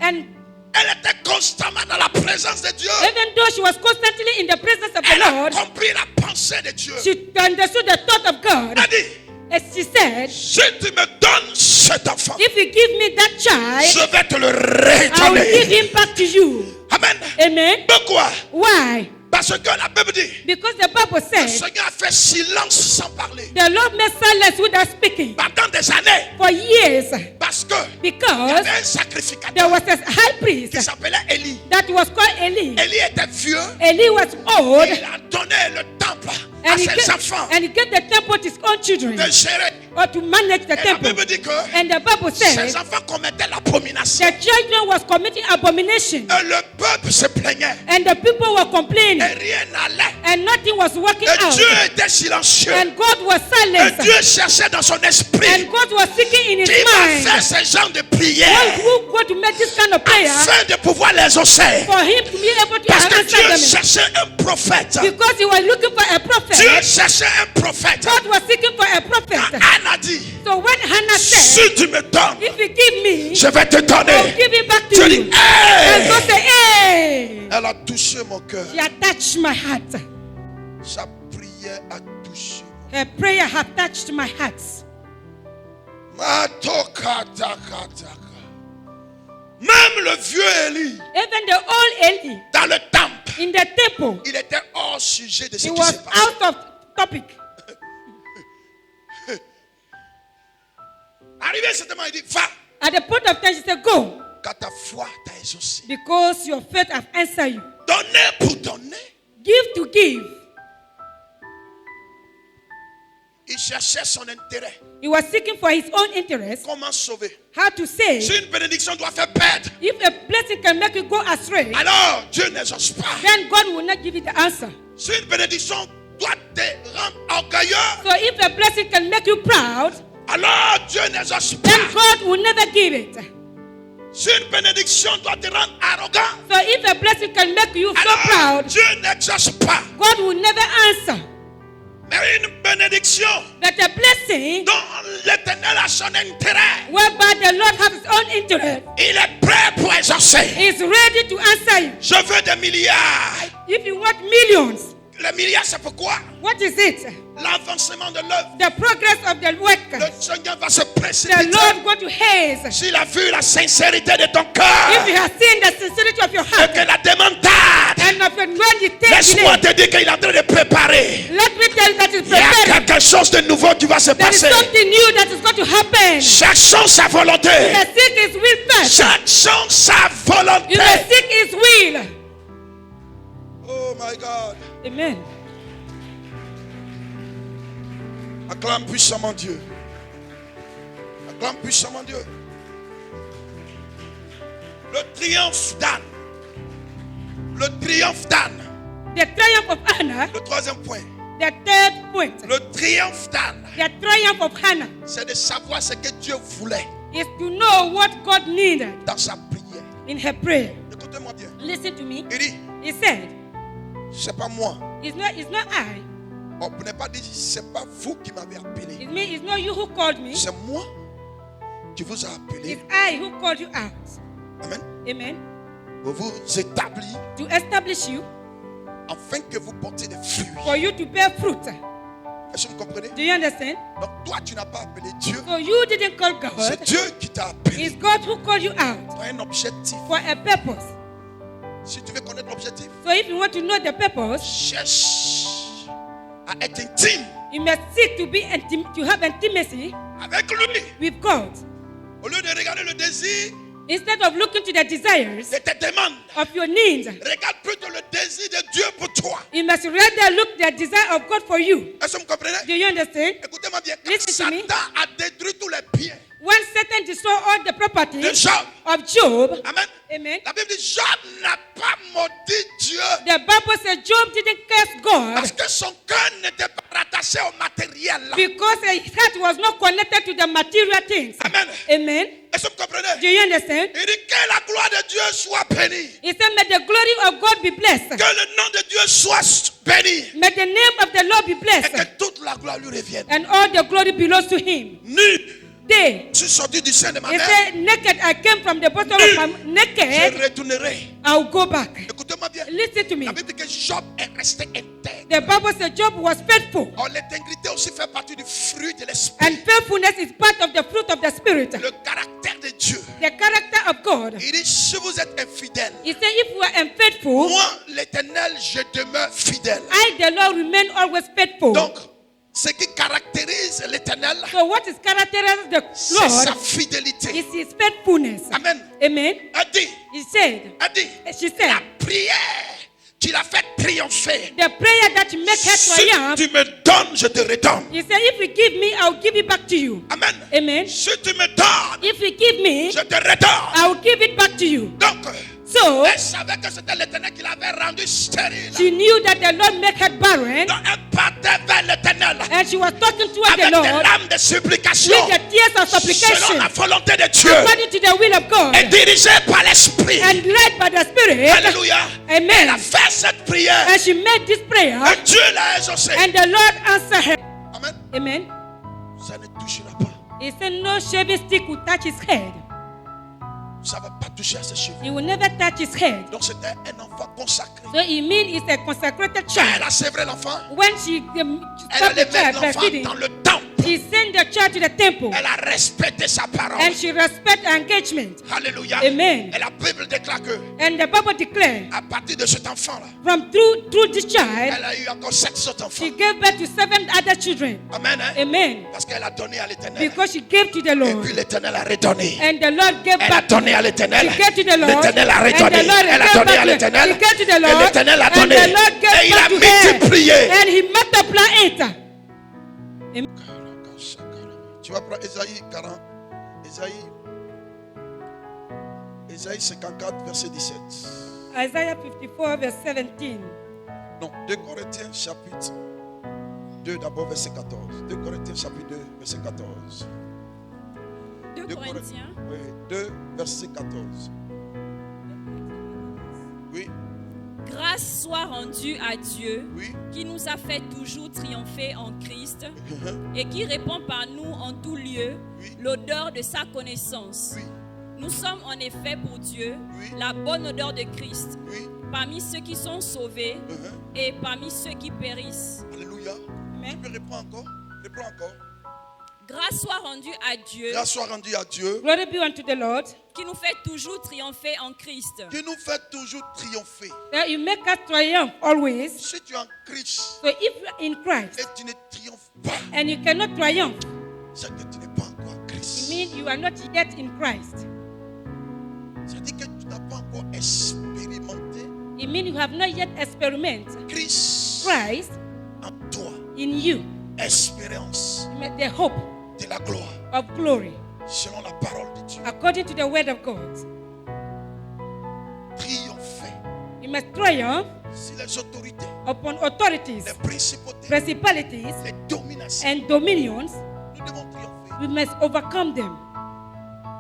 And elle était constamment dans la présence de Dieu, even though she was constantly in the presence of the elle a Lord, compris la pensée de Dieu. she understood the thought of God. Elle a dit, As she said, si tu me donnes cet enfant, if you give me that child, je vais te le I will give redonner. him back to you. Amen. Amen. Pourquoi? Why? Parce que la Bible dit, Because the Bible le says, Seigneur a fait silence sans parler the Lord made silence without speaking pendant des années. for years. Parce que il y Because avait un there sacrificateur was a high priest qui s'appelait Élie. that was called Eli. Élie était vieux. Eli was old, Il a donné le temple à and he ses enfants gave the temple to his own children, de gérer. or to manage the Et la temple. Bible dit que And the Bible ses says enfants commettaient l'abomination. the children was committing abomination, Et le peuple se plaignait. and the people were complaining, Et rien n'allait. and nothing was working Et out. Dieu était silencieux. And God was Et silent, Dieu cherchait dans son esprit and God was seeking in his qui va faire mind ce genre de one prière who go to make this kind of prayer afin de pouvoir les exaucer. for him to be able to Parce que answer Dieu them. cherchait un prophète. Because he was looking for a Dieu prophet, cherchait un prophète. God was seeking for a Quand prophet. Anne a dit, So when Hannah said, si tu me donnes, if you give me, je vais te I'll donner. give it back to Dieu you. dit, And God hey! said, hey, Elle a touché mon cœur. she had touched my heart. Sa prière a touché. Her prayer had touched my heart. Même le vieux Élie, Even the old Eli dans le temple, in the temple, il était hors sujet de ce he qui was s'est passé. out of topic. Arrivé à ce moment, il dit, va, At the point of time, she said, go, car ta foi t'a exaucé. because your faith has answered you. Donner pour donner. Give to give. Il cherchait son intérêt. He was seeking for his own interest. Comment sauver? How to say, Si une bénédiction doit faire perdre, if a blessing can make you go astray, alors Dieu n'exauce pas. then God will not give you the answer. Si une bénédiction doit te rendre orgueilleux, So if a blessing can make you proud, alors Dieu n'exauce then pas. God will never give it. Si une bénédiction doit te rendre arrogant, So if a blessing can make you so alors proud, Dieu n'exauce pas. God will never answer. Mais une bénédiction But a blessing dont l'Éternel a son intérêt, whereby the Lord has his own interest il est prêt pour exaucer. is ready to answer you. Je veux des milliards. If you want millions, Les milliards, c'est pourquoi what is it? l'avancement de l'œuvre, The progress of the work. le Seigneur va se The précipiter. Lord going to haste. S'il a vu la sincérité de ton If cœur you have seen the sincerity of your et heart que la demande tarde, and of your when you take laisse-moi it, te dire qu'il est en train de préparer. let me tell you that it's Il y a preparing. quelque chose de nouveau qui va se There is passer. something new that is going to happen. Cherchons sa volonté. The seek His will first. Cherchons sa You volonté. must seek His will. Oh my God. Amen. Acclame puissamment Dieu. Acclame puissamment Dieu. Le triomphe d'Anne. Le triomphe d'Anne. The triumph of Hannah, Le troisième point. the third point, Le triomphe d'Anne, the triumph of Hannah c'est de savoir ce que Dieu voulait is to know what God needed dans sa prière. in her prayer. Écoutez-moi bien. Listen to me. Il dit, He said, c'est pas moi. it's not I. On ne peut pas dire, c'est pas vous qui m'avez appelé. It's not you who called me. C'est moi qui vous a appelé. It's I who called you out. Amen. Amen. Pour vous établir To establish you, afin que vous portiez des fruits. for you to bear fruit. Est-ce que vous comprenez? Do you understand? Donc toi, tu n'as pas appelé Dieu. So you didn't call God. C'est Dieu qui t'a appelé It's God who called you out pour un objectif. for a purpose. Si tu veux connaître l'objectif, So if you want to know the purpose, cherche à être intime you must seek to have intimacy avec lui. with God. Au lieu de regarder le désir Instead of looking to the desires de tes demandes, of your needs, regarde plutôt le désir de Dieu pour toi. you must rather look the desire of God for you. Est-ce que vous comprenez? Do you understand? Écoutez-moi bien. Quand Listen to me. Satan a détruit tous les biens When Satan destroyed all the property de Job, of Job, amen. amen. La Bible dit Job n'a pas maudit Dieu The Bible says Job didn't curse God parce que son cœur n'était pas rattaché au matériel. because his heart was not connected to the material things. Amen. Amen. Est-ce que vous comprenez? Do you understand? Il dit que la gloire de Dieu soit bénie. He said, may the glory of God be blessed. Que le nom de Dieu soit béni. May the name of the Lord be Et blessed. que toute la gloire lui revienne. And all the glory belongs to him. Nu, They, je suis sorti du sein de ma he mère. said, naked I came from the bottom of my Je naked, retournerai. I'll go back. Écoutez-moi bien. Listen to me. La Bible dit que Job est resté intègre. The Bible says Job was faithful. Or, l'intégrité aussi fait partie du fruit de And l'esprit. faithfulness is part of the fruit of the Spirit. Le caractère de Dieu. The character of God. Il dit, si vous êtes infidèles, He said, if you are unfaithful, moi, l'Éternel, je demeure fidèle. I, the Lord, remain always faithful. Donc, ce qui caractérise l'Éternel, So what is characterizing the c'est sa Lord fidélité. is his faithfulness. Amen. Amen. A dit, He said, she la said, prière qui l'a fait triompher. the prayer that you make her Si triumph, tu me donnes, je te redonne. he said, if you give me, I'll give it back to you. Amen. Amen. Si tu me donnes, If you give me, je te redonne. I'll give it back to you. Donc, So elle savait que c'était l'Éternel qui l'avait rendue stérile. she knew that the Lord made her barren, Donc, elle partait vers l'Éternel and she was talking towards the avec des Lord larmes de supplication with the tears of selon supplication, la volonté de Dieu according to the will of God, et dirigée par l'Esprit. and led by the Spirit. Alléluia. Elle a Amen. fait cette prière And she made this prayer, et Dieu l'a exaucée. and the Lord answered her. Amen. Amen. Ça ne touchera pas. He said, no shaving stick will touch his head. Ça ne va pas toucher à ses cheveux. He will never touch his head. Donc c'était un enfant consacré. So it means it's a consecrated Quand child. elle a sévré l'enfant, When she elle stopped allait the mettre child l'enfant breastfeeding, dans le temple. she sent the child to the temple, Elle a respecté sa parole. and she respect her engagement. Alléluia. Amen. Et la Bible déclare que And the Bible declared, à partir de cet enfant-là, from through this child, elle a eu encore 7 autres enfants. she gave birth to 7 other children. Amen. Hein? Amen. Parce qu'elle a donné à l'Éternel. Because she gave to the Et Lord, puis l'Éternel a redonné. and the Lord gave Elle a back. donné à l'Éternel. She gave to the Lord, L'Éternel a and redonné. the Lord Elle a gave donné back à to- l'Éternel. She gave to the Et Lord, l'Éternel a and donné. the Lord gave Et il a back to her, multiplié. and he multiplied it. Tu vas prendre Ésaïe 40. Ésaïe 54, verset 17. Isaiah 54, verse 17. Non, 2 Corinthiens chapitre 2 d'abord verset 14. 2 Corinthiens chapitre 2 verset 14. 2 2 Corinthiens. Oui, 2 verset 14. Oui. Grâce Grâce soit rendue à Dieu, Oui. qui nous a fait toujours triompher en Christ et qui répand par nous en tout lieu Oui. l'odeur de sa connaissance. Oui. Nous sommes en effet pour Dieu Oui. la bonne odeur de Christ Oui. parmi ceux qui sont sauvés et parmi ceux qui périssent. Alléluia. Amen. Tu peux reprendre encore. Reprends encore. Grâce soit rendue à Dieu, Grâce soit rendue à Dieu Glory be unto the Lord. qui nous fait toujours triompher en Christ. qui nous fait toujours triompher. That you make us triumph always. Si tu es en Christ So if you are in et Christ tu ne triomphes pas, and you cannot triumph, c'est que tu n'es pas encore en it Christ. means you are not yet in Christ. C'est-à-dire que tu n'as pas encore expérimenté It means you have not yet experienced Christ Christ en toi. in you. Expérience The hope de la gloire of glory selon la parole de Dieu. according to the word of God. Triompher You must triumph sur les autorités, upon authorities, les principautés, principalities, les dominations. and dominions. Nous devons triompher We must overcome them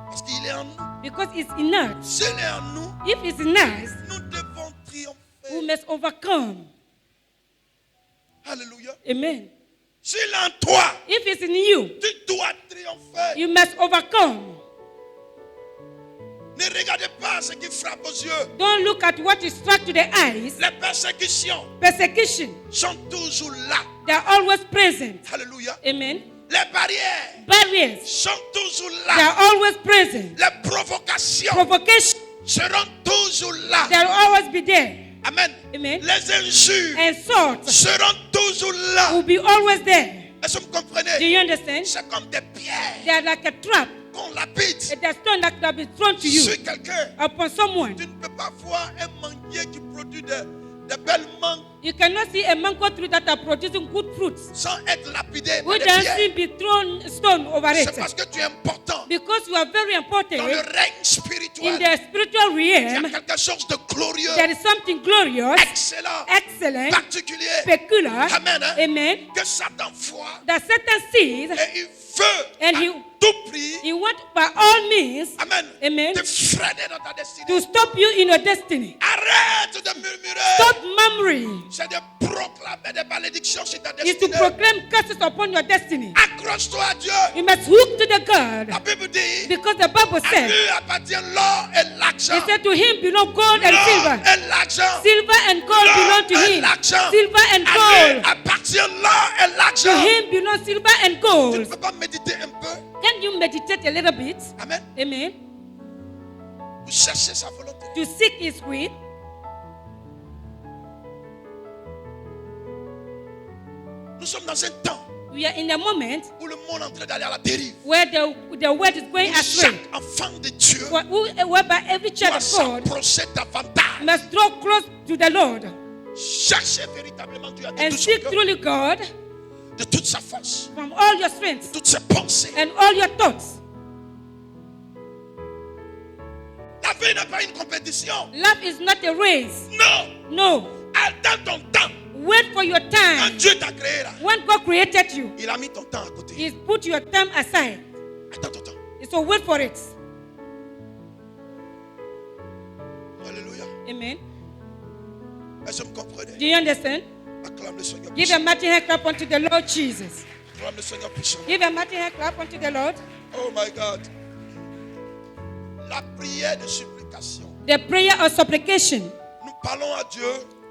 parce qu'il est en nous. because it's in us. S'il est en nous, If it's in us, nous devons we triompher. must overcome. Alléluia. Amen. S'il est en toi, If it's in you, tu dois triompher. you must overcome. Ne regardez pas ce qui frappe aux yeux. Don't look at what is struck to the eyes. Les persécutions Persecution, sont toujours là. they are always present. Alléluia. Amen. Les barrières Barriers, sont toujours they là. are always present. Les provocations Provocation, seront toujours là. they will always be there. Amen. Amen. Les injures And swords seront toujours là. will be always there. Est-ce que vous Do comprenez? you understand? C'est comme des pierres They are like a trap. qu'on lapide It's a stone that will be thrown to you sur quelqu'un. upon someone. Tu ne peux pas voir un manguier qui produit des belles mangues You cannot see a mango tree that are producing good fruits sans être lapidé par who des pierres. doesn't be thrown stone over C'est it. parce que tu es important Because you are very important dans le règne in spirituel. the spiritual Il y a realm. quelque chose de glorieux, There is something glorious, excellent, excellent, particulier. peculiar. Amen. Hein? Amen. Que Satan voit That Satan sees et il veut and à he tout prix, he wants by all means amen, Amen. te freiner dans ta destinée. to stop you in your destiny. Arrête de murmurer. Stop murmuring. C'est de proclamer des malédictions sur ta Is to destinée. proclaim curses upon your destiny. Accroche-toi à Dieu. You must hook to the God. La Bible dit, Because the Bible à said, lui appartient l'or et l'argent. he said to him belong gold and L'or silver. et l'argent. Silver and gold belong to L'or et him. l'argent. Silver and À lui gold. appartient l'or et To l'argent. him belong silver and Tu ne gold. peux pas méditer un peu. Can you meditate a little bit? Amen. Amen. Vous cherchez sa volonté. To seek his will. Nous sommes dans un temps We are in a moment où le monde est en train d'aller à la dérive. where the world is going astray. Chaque enfant de Dieu Whereby every child doit of God s'approcher davantage. must draw close to the Lord Cherchez véritablement Dieu de and tout son seek cœur, truly God de toute sa force, from all your strength toutes ses pensées. and all your thoughts. La vie n'est pas une compétition. Life is not a race. Non. No. Attends ton temps. Wait for your Quand time. Dieu t'a créé là, When God created you, il a mis ton temps à côté. He put your time aside. Attends ton temps. So wait for it. Alléluia. Amen. Est-ce que vous comprenez? Do you understand? Acclame le Seigneur. Give a mighty hand clap unto the Lord Jesus. Acclame le Seigneur puissant. Give a mighty hand clap unto the Lord. Oh my God. La prière de supplication. The prayer of supplication. Nous parlons à Dieu.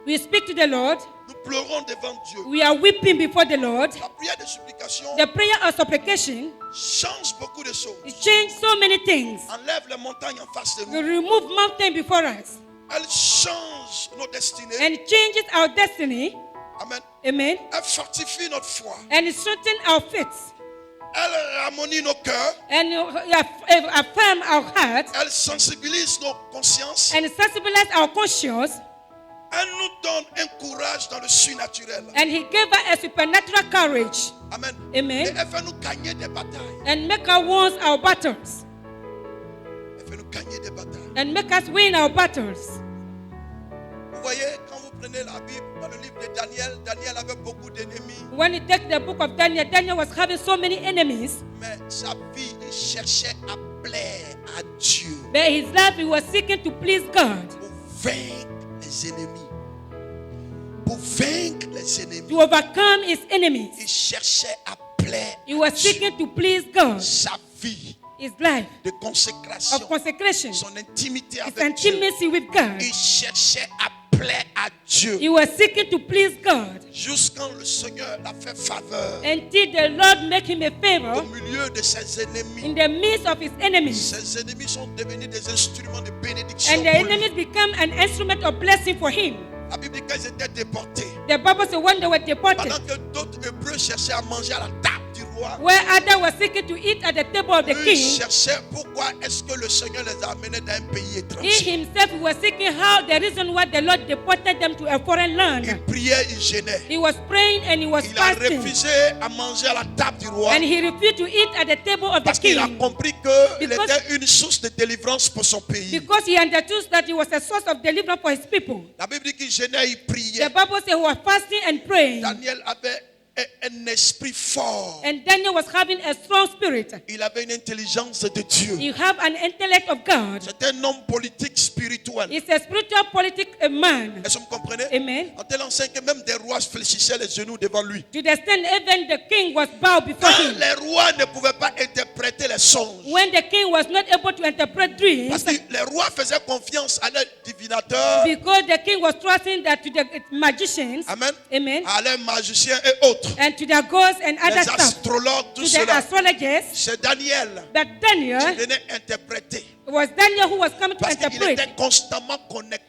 We speak to the Lord. Nous pleurons devant Dieu. We are weeping before the Lord. La prière de supplication The prayer of supplication change beaucoup de choses. it changes so many things. Enlève les montagnes en face de We nous. remove mountain before us Elle change nos destinées. and changes our destiny. Amen. Amen. Elle fortifie notre foi. And it strengthens our faith Elle harmonie nos cœurs. and affirm our hearts Elle sensibilise nos consciences. and sensibilize our conscience. Elle nous donne un courage dans le surnaturel. And He gave us a supernatural courage Amen. Amen. Et elle fait nous gagner des batailles. and make us win our battles Elle fait nous gagner des batailles. and make us win our battles. Vous voyez, quand vous prenez la Bible, dans le livre de Daniel, Daniel avait beaucoup d'ennemis. When you take the book of Daniel, Daniel was having so many enemies, Mais sa vie, il cherchait à plaire à Dieu but his life he was seeking to please God pour vaincre les ennemis. vaincre les ennemis. to overcome his enemies. Il cherchait à plaire He was à Dieu. seeking to please God. Sa vie His life de consécration, of consecration, son intimité his avec Dieu. intimacy with God. Il cherchait à plaire à Dieu. He was seeking to please God Jusqu'à le Seigneur l'a fait faveur until the Lord made him a au favor milieu de ses ennemis. in the midst of his enemies. Ses ennemis sont devenus des instruments de bénédiction. And the Pour lui. enemies become an instrument of blessing for him. La Bible dit qu'ils étaient déportés. The Bible says when they were deported, Pendant que d'autres Hébreux cherchaient à manger à la table du roi, where others were seeking to eat at the table of the eux king, cherchaient pourquoi est-ce que le Seigneur les a amenés dans un pays he étranger. himself was seeking how the reason why the Lord deported them to a foreign Il land. priait, il gênait. He was praying and he was Il a fasting. refusé à manger à la table du roi And he refused to eat at the table of the parce qu'il a king compris qu'il Because- était une source de délivrance pour son pays. because he understood that he was a source of deliverance for his people. La Bible dit qu'il gênait, il priait. The Bible says he was fasting and praying. Daniel avait un esprit fort. And Daniel was having a strong spirit. Il avait une intelligence de Dieu. You have an intellect of God. C'est un homme politique spirituel. He's a spiritual politic man. Est-ce que vous comprenez? Amen. En tel enseigne que même des rois fléchissaient les genoux devant lui. To the extent even the king was bowed before Quand him. les rois ne pouvaient pas interpréter les songes, When the king was not able to interpret dreams, parce que les rois faisaient confiance à leurs divinateurs, because the king was trusting that to the magicians, amen, amen, à leurs magiciens et autres, and to the gods and other les stuff, astrologues, tout to the cela. astrologers. C'est Daniel But qui Daniel, venait interpréter. it was Daniel who was coming to Parce qu'il interpret était constamment connecté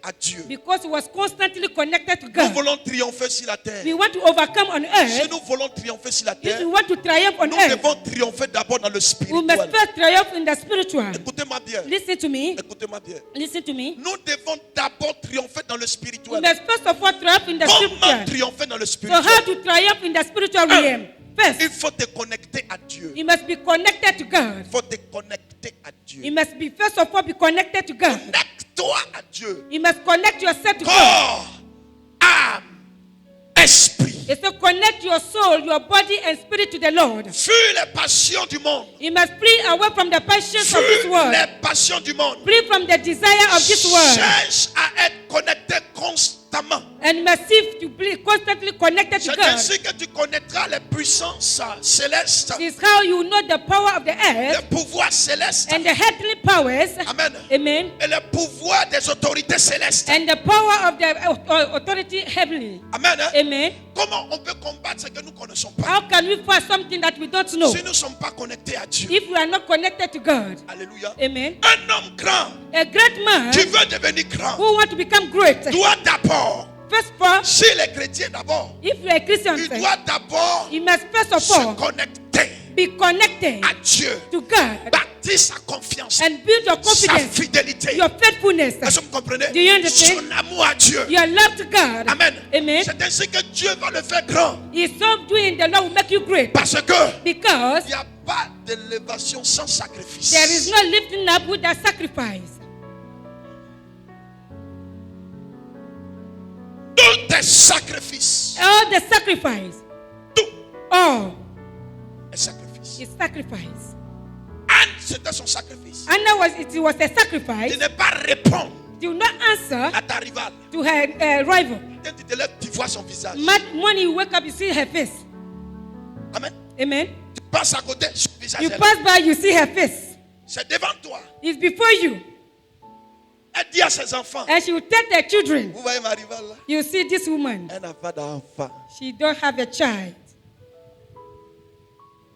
à Dieu. because he was constantly connected to Nous God. voulons triompher sur la terre. We want to overcome on Si earth. nous voulons triompher sur la If terre, we want to triumph on nous earth, devons triompher d'abord dans le we must spirituel. first triumph in the spiritual. Écoutez-moi bien. Listen to me. Écoutez-moi bien. Listen to me. Nous devons d'abord triompher dans le We spirituel. must first of all triumph in the Comment spiritual. triompher dans le So spirituel? how to triumph in the spiritual realm? Il First, faut te connecter à Dieu. you must be connected to God. Il faut te connecter à Dieu. You must be first of all be connected to God. Connecte-toi à Dieu. You must connect yourself to God. Corps, âme, esprit. It's to connect your soul, your body, and spirit to the Lord. Fuis les passions du monde. You must flee away from the passions of this Fuis world. les passions du monde. Flee from the desire of this world. Cherche à être connecté constamment. And you must seek to be constantly connected to C'est God. ainsi que tu connaîtras les puissances célestes, This is how you know the power of the les earth pouvoirs célestes. and the heavenly powers. Amen. Amen. Et les pouvoirs des autorités célestes. And the power of the authority heavenly. Amen. Hein? Amen. Comment on peut combattre ce que nous ne connaissons pas How can we fight something that we don't know si nous ne sommes pas connectés à Dieu? if we are not connected to God? Alléluia. Amen. Un homme grand A great man qui veut devenir grand who wants to become great, doit d'abord, first of all, s'il est chrétien d'abord, if you are a Christian, il doit d'abord you must first of se all connecter be connected à Dieu, to God bâtir sa confiance, and build your sa confidence, fidélité. your faithfulness, Est-ce que vous comprenez? Do you understand? Son amour à Dieu. your love to God. Amen. Amen. C'est ainsi que Dieu va le faire grand. Is so doing the Lord will make you great Parce que because il n'y a pas d'élévation sans sacrifice. there is no lifting up without sacrifice. Tous tes sacrifices, All the sacrifice, tout all est sacrifice. is sacrifice. Anne, c'était son sacrifice. Anna it was a sacrifice De ne pas répondre to not answer à ta rivale. to her rival. Quand tu te lèves, tu vois son visage. When you wake up, you see her face. Amen. Amen. Tu passes à côté, son visage You est là. pass by, you see her face. C'est devant toi. It's before you. Elle dit à ses enfants, And she will take the children. vous voyez ma rivale là? You see this woman. Elle n'a pas d'enfant. She don't have a child.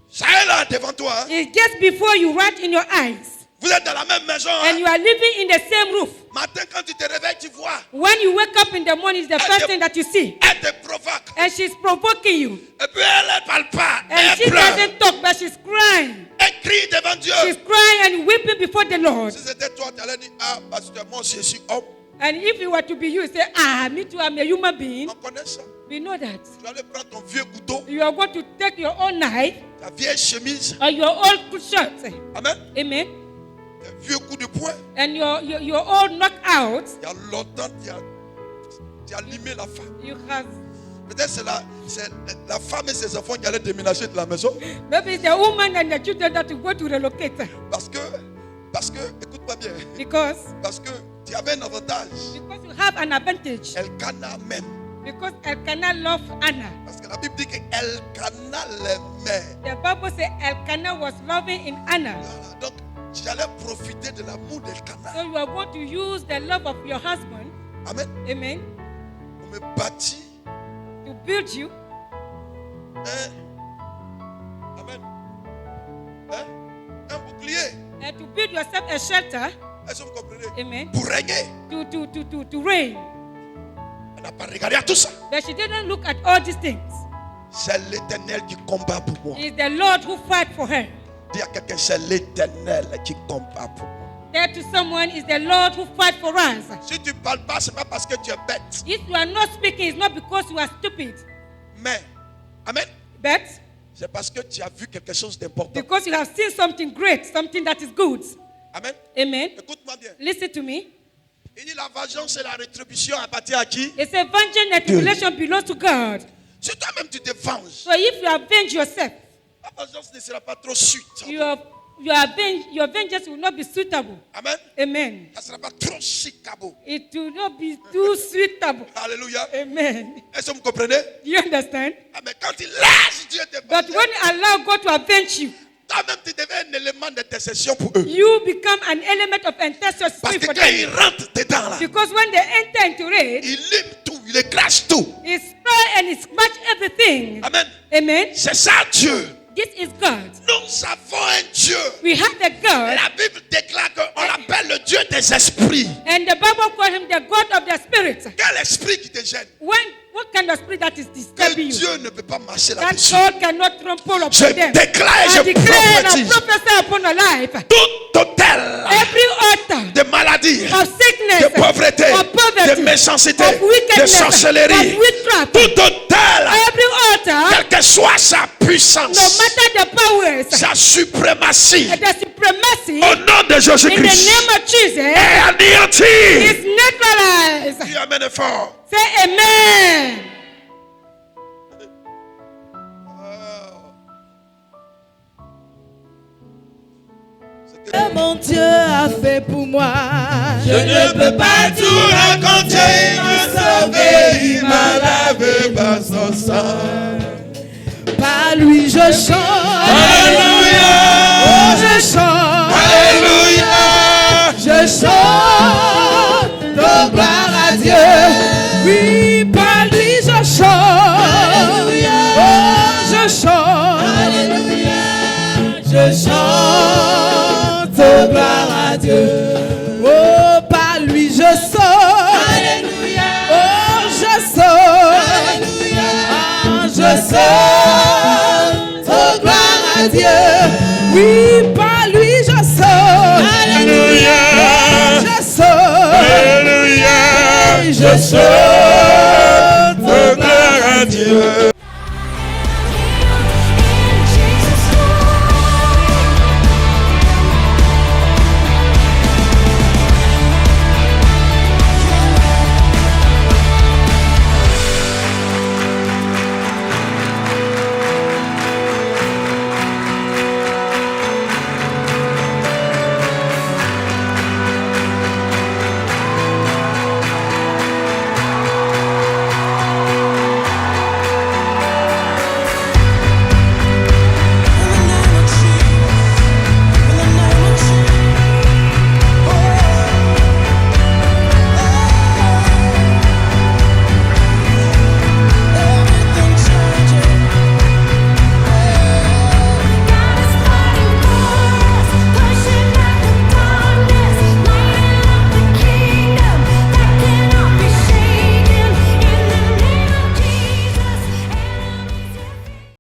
Ça est là devant toi. Hein? It's just before you, right in your eyes. Vous êtes dans la même maison. And Hein? you are living in the same roof. Matin, quand tu te réveilles, tu vois. When you wake up in the morning, it's the first thing that you see. Elle te provoque. And she's provoking you. Et puis elle ne parle pas. And Elle she pleure. doesn't talk, but she's crying. Elle crie devant Dieu. She's crying and weeping before the Lord. Si c'était toi, tu allais dire, ah, pasteur, moi aussi, je suis homme. And if it were to be you, you say, me too, I'm a human being. On connaît ça. We know that. Tu vas aller prendre ton vieux couteau, You are going to take your own knife ta vieille chemise. or your old shirt. Amen. Amen. Un vieux coup de poing. And your old knockout. Il y a longtemps, tu as limé la femme. You have. Peut-être c'est la femme et ses enfants qui allaient déménager de la maison. Maybe it's the woman and the children that will go to relocate. Parce que, écoute-moi bien. Because Parce que tu avais un avantage. you have an advantage. Elkanah même Because Elkanah loved Anna. Parce que la Bible dit qu'Elkanah l'aimait. The Bible says Elkanah was loving in Anna. Voilà, donc j'allais profiter de l'amour d'Elkanah. So you are going to use the love of your husband, Amen. amen, On me bâtit. to build you. Amen. Un bouclier. And to build yourself a shelter, Est-ce que vous comprenez? amen, Pour régner. to reign. Elle n'a pas regardé à tout ça. But she didn't look at all these things. C'est l'Éternel qui combat pour moi. It's the Lord who fight for her. Dis à quelqu'un, c'est l'Éternel qui combat pour moi. There to someone is the Lord who fight for us. Si tu ne parles pas, ce n'est pas parce que tu es bête. If you are not speaking, it's not because you are stupid, Mais, Amen. but C'est parce que tu as vu quelque chose d'important. because you have seen something great, something that is good. Amen. Amen. Écoute-moi bien. Listen to me. Il dit la vengeance et la rétribution appartient à qui? It says vengeance and tribulation belongs to God. Si toi-même tu te venges, So if you avenge yourself, la vengeance ne sera pas trop suite. your vengeance will not be suitable. Amen. Amen. Ça ne sera pas trop chicabo. It will not be too suitable. Alléluia. Amen. Est-ce que vous comprenez? Do you understand? Ah, mais quand il laisse Dieu te But venger, when you allow God to avenge you, toi-même tu deviens un élément d'intercession pour eux. you become an element of intercession Parce que for quand them. ils rentrent dedans là, Because when they enter into it, il lime tout, il écrase tout. it spray and it smash everything. Amen. Amen. C'est ça Dieu. This is God. Nous avons un Dieu. We have the God, La Bible déclare qu'on l'appelle le Dieu des esprits. and the Bible calls him the God of the Spirit. Quel esprit qui te gêne? What kind of spirit that is Que disturbing you? Dieu ne peut pas marcher That là-dessus. God cannot trample upon Je them. déclare et I je declare and I prophétise. prophesy upon your life. Tout hôtel Every altar de maladie, of sickness, de pauvreté, of poverty, de méchanceté, of wickedness, de sorcellerie, of witchcraft, tout hôtel, every altar, quelle que soit sa no puissance, matter the powers, sa suprématie, the supremacy, au nom de in the Jésus-Christ, name of Jesus, est anéantie. is neutralized. Dieu amène fort. Say amen. Que mon Dieu a fait pour moi. Je ne peux pas tout raconter, il m'a sauvé, il m'a lavé par son sang. Par lui je chante. Alléluia, Oh, je chante. Alléluia, Je chante. Oh, gloire à Dieu. Oui, par lui je chante. Alléluia. Oh, je chante. Alléluia, Je chante. Oh, gloire à Dieu. Oh, par lui je saute. Alléluia, Oh, je saute. Alléluia, Ah, je saute. Oh, gloire à Dieu. Oui, par lui je saute. Alléluia, Je saute. Alléluia, Je saute. oh gloire à Dieu.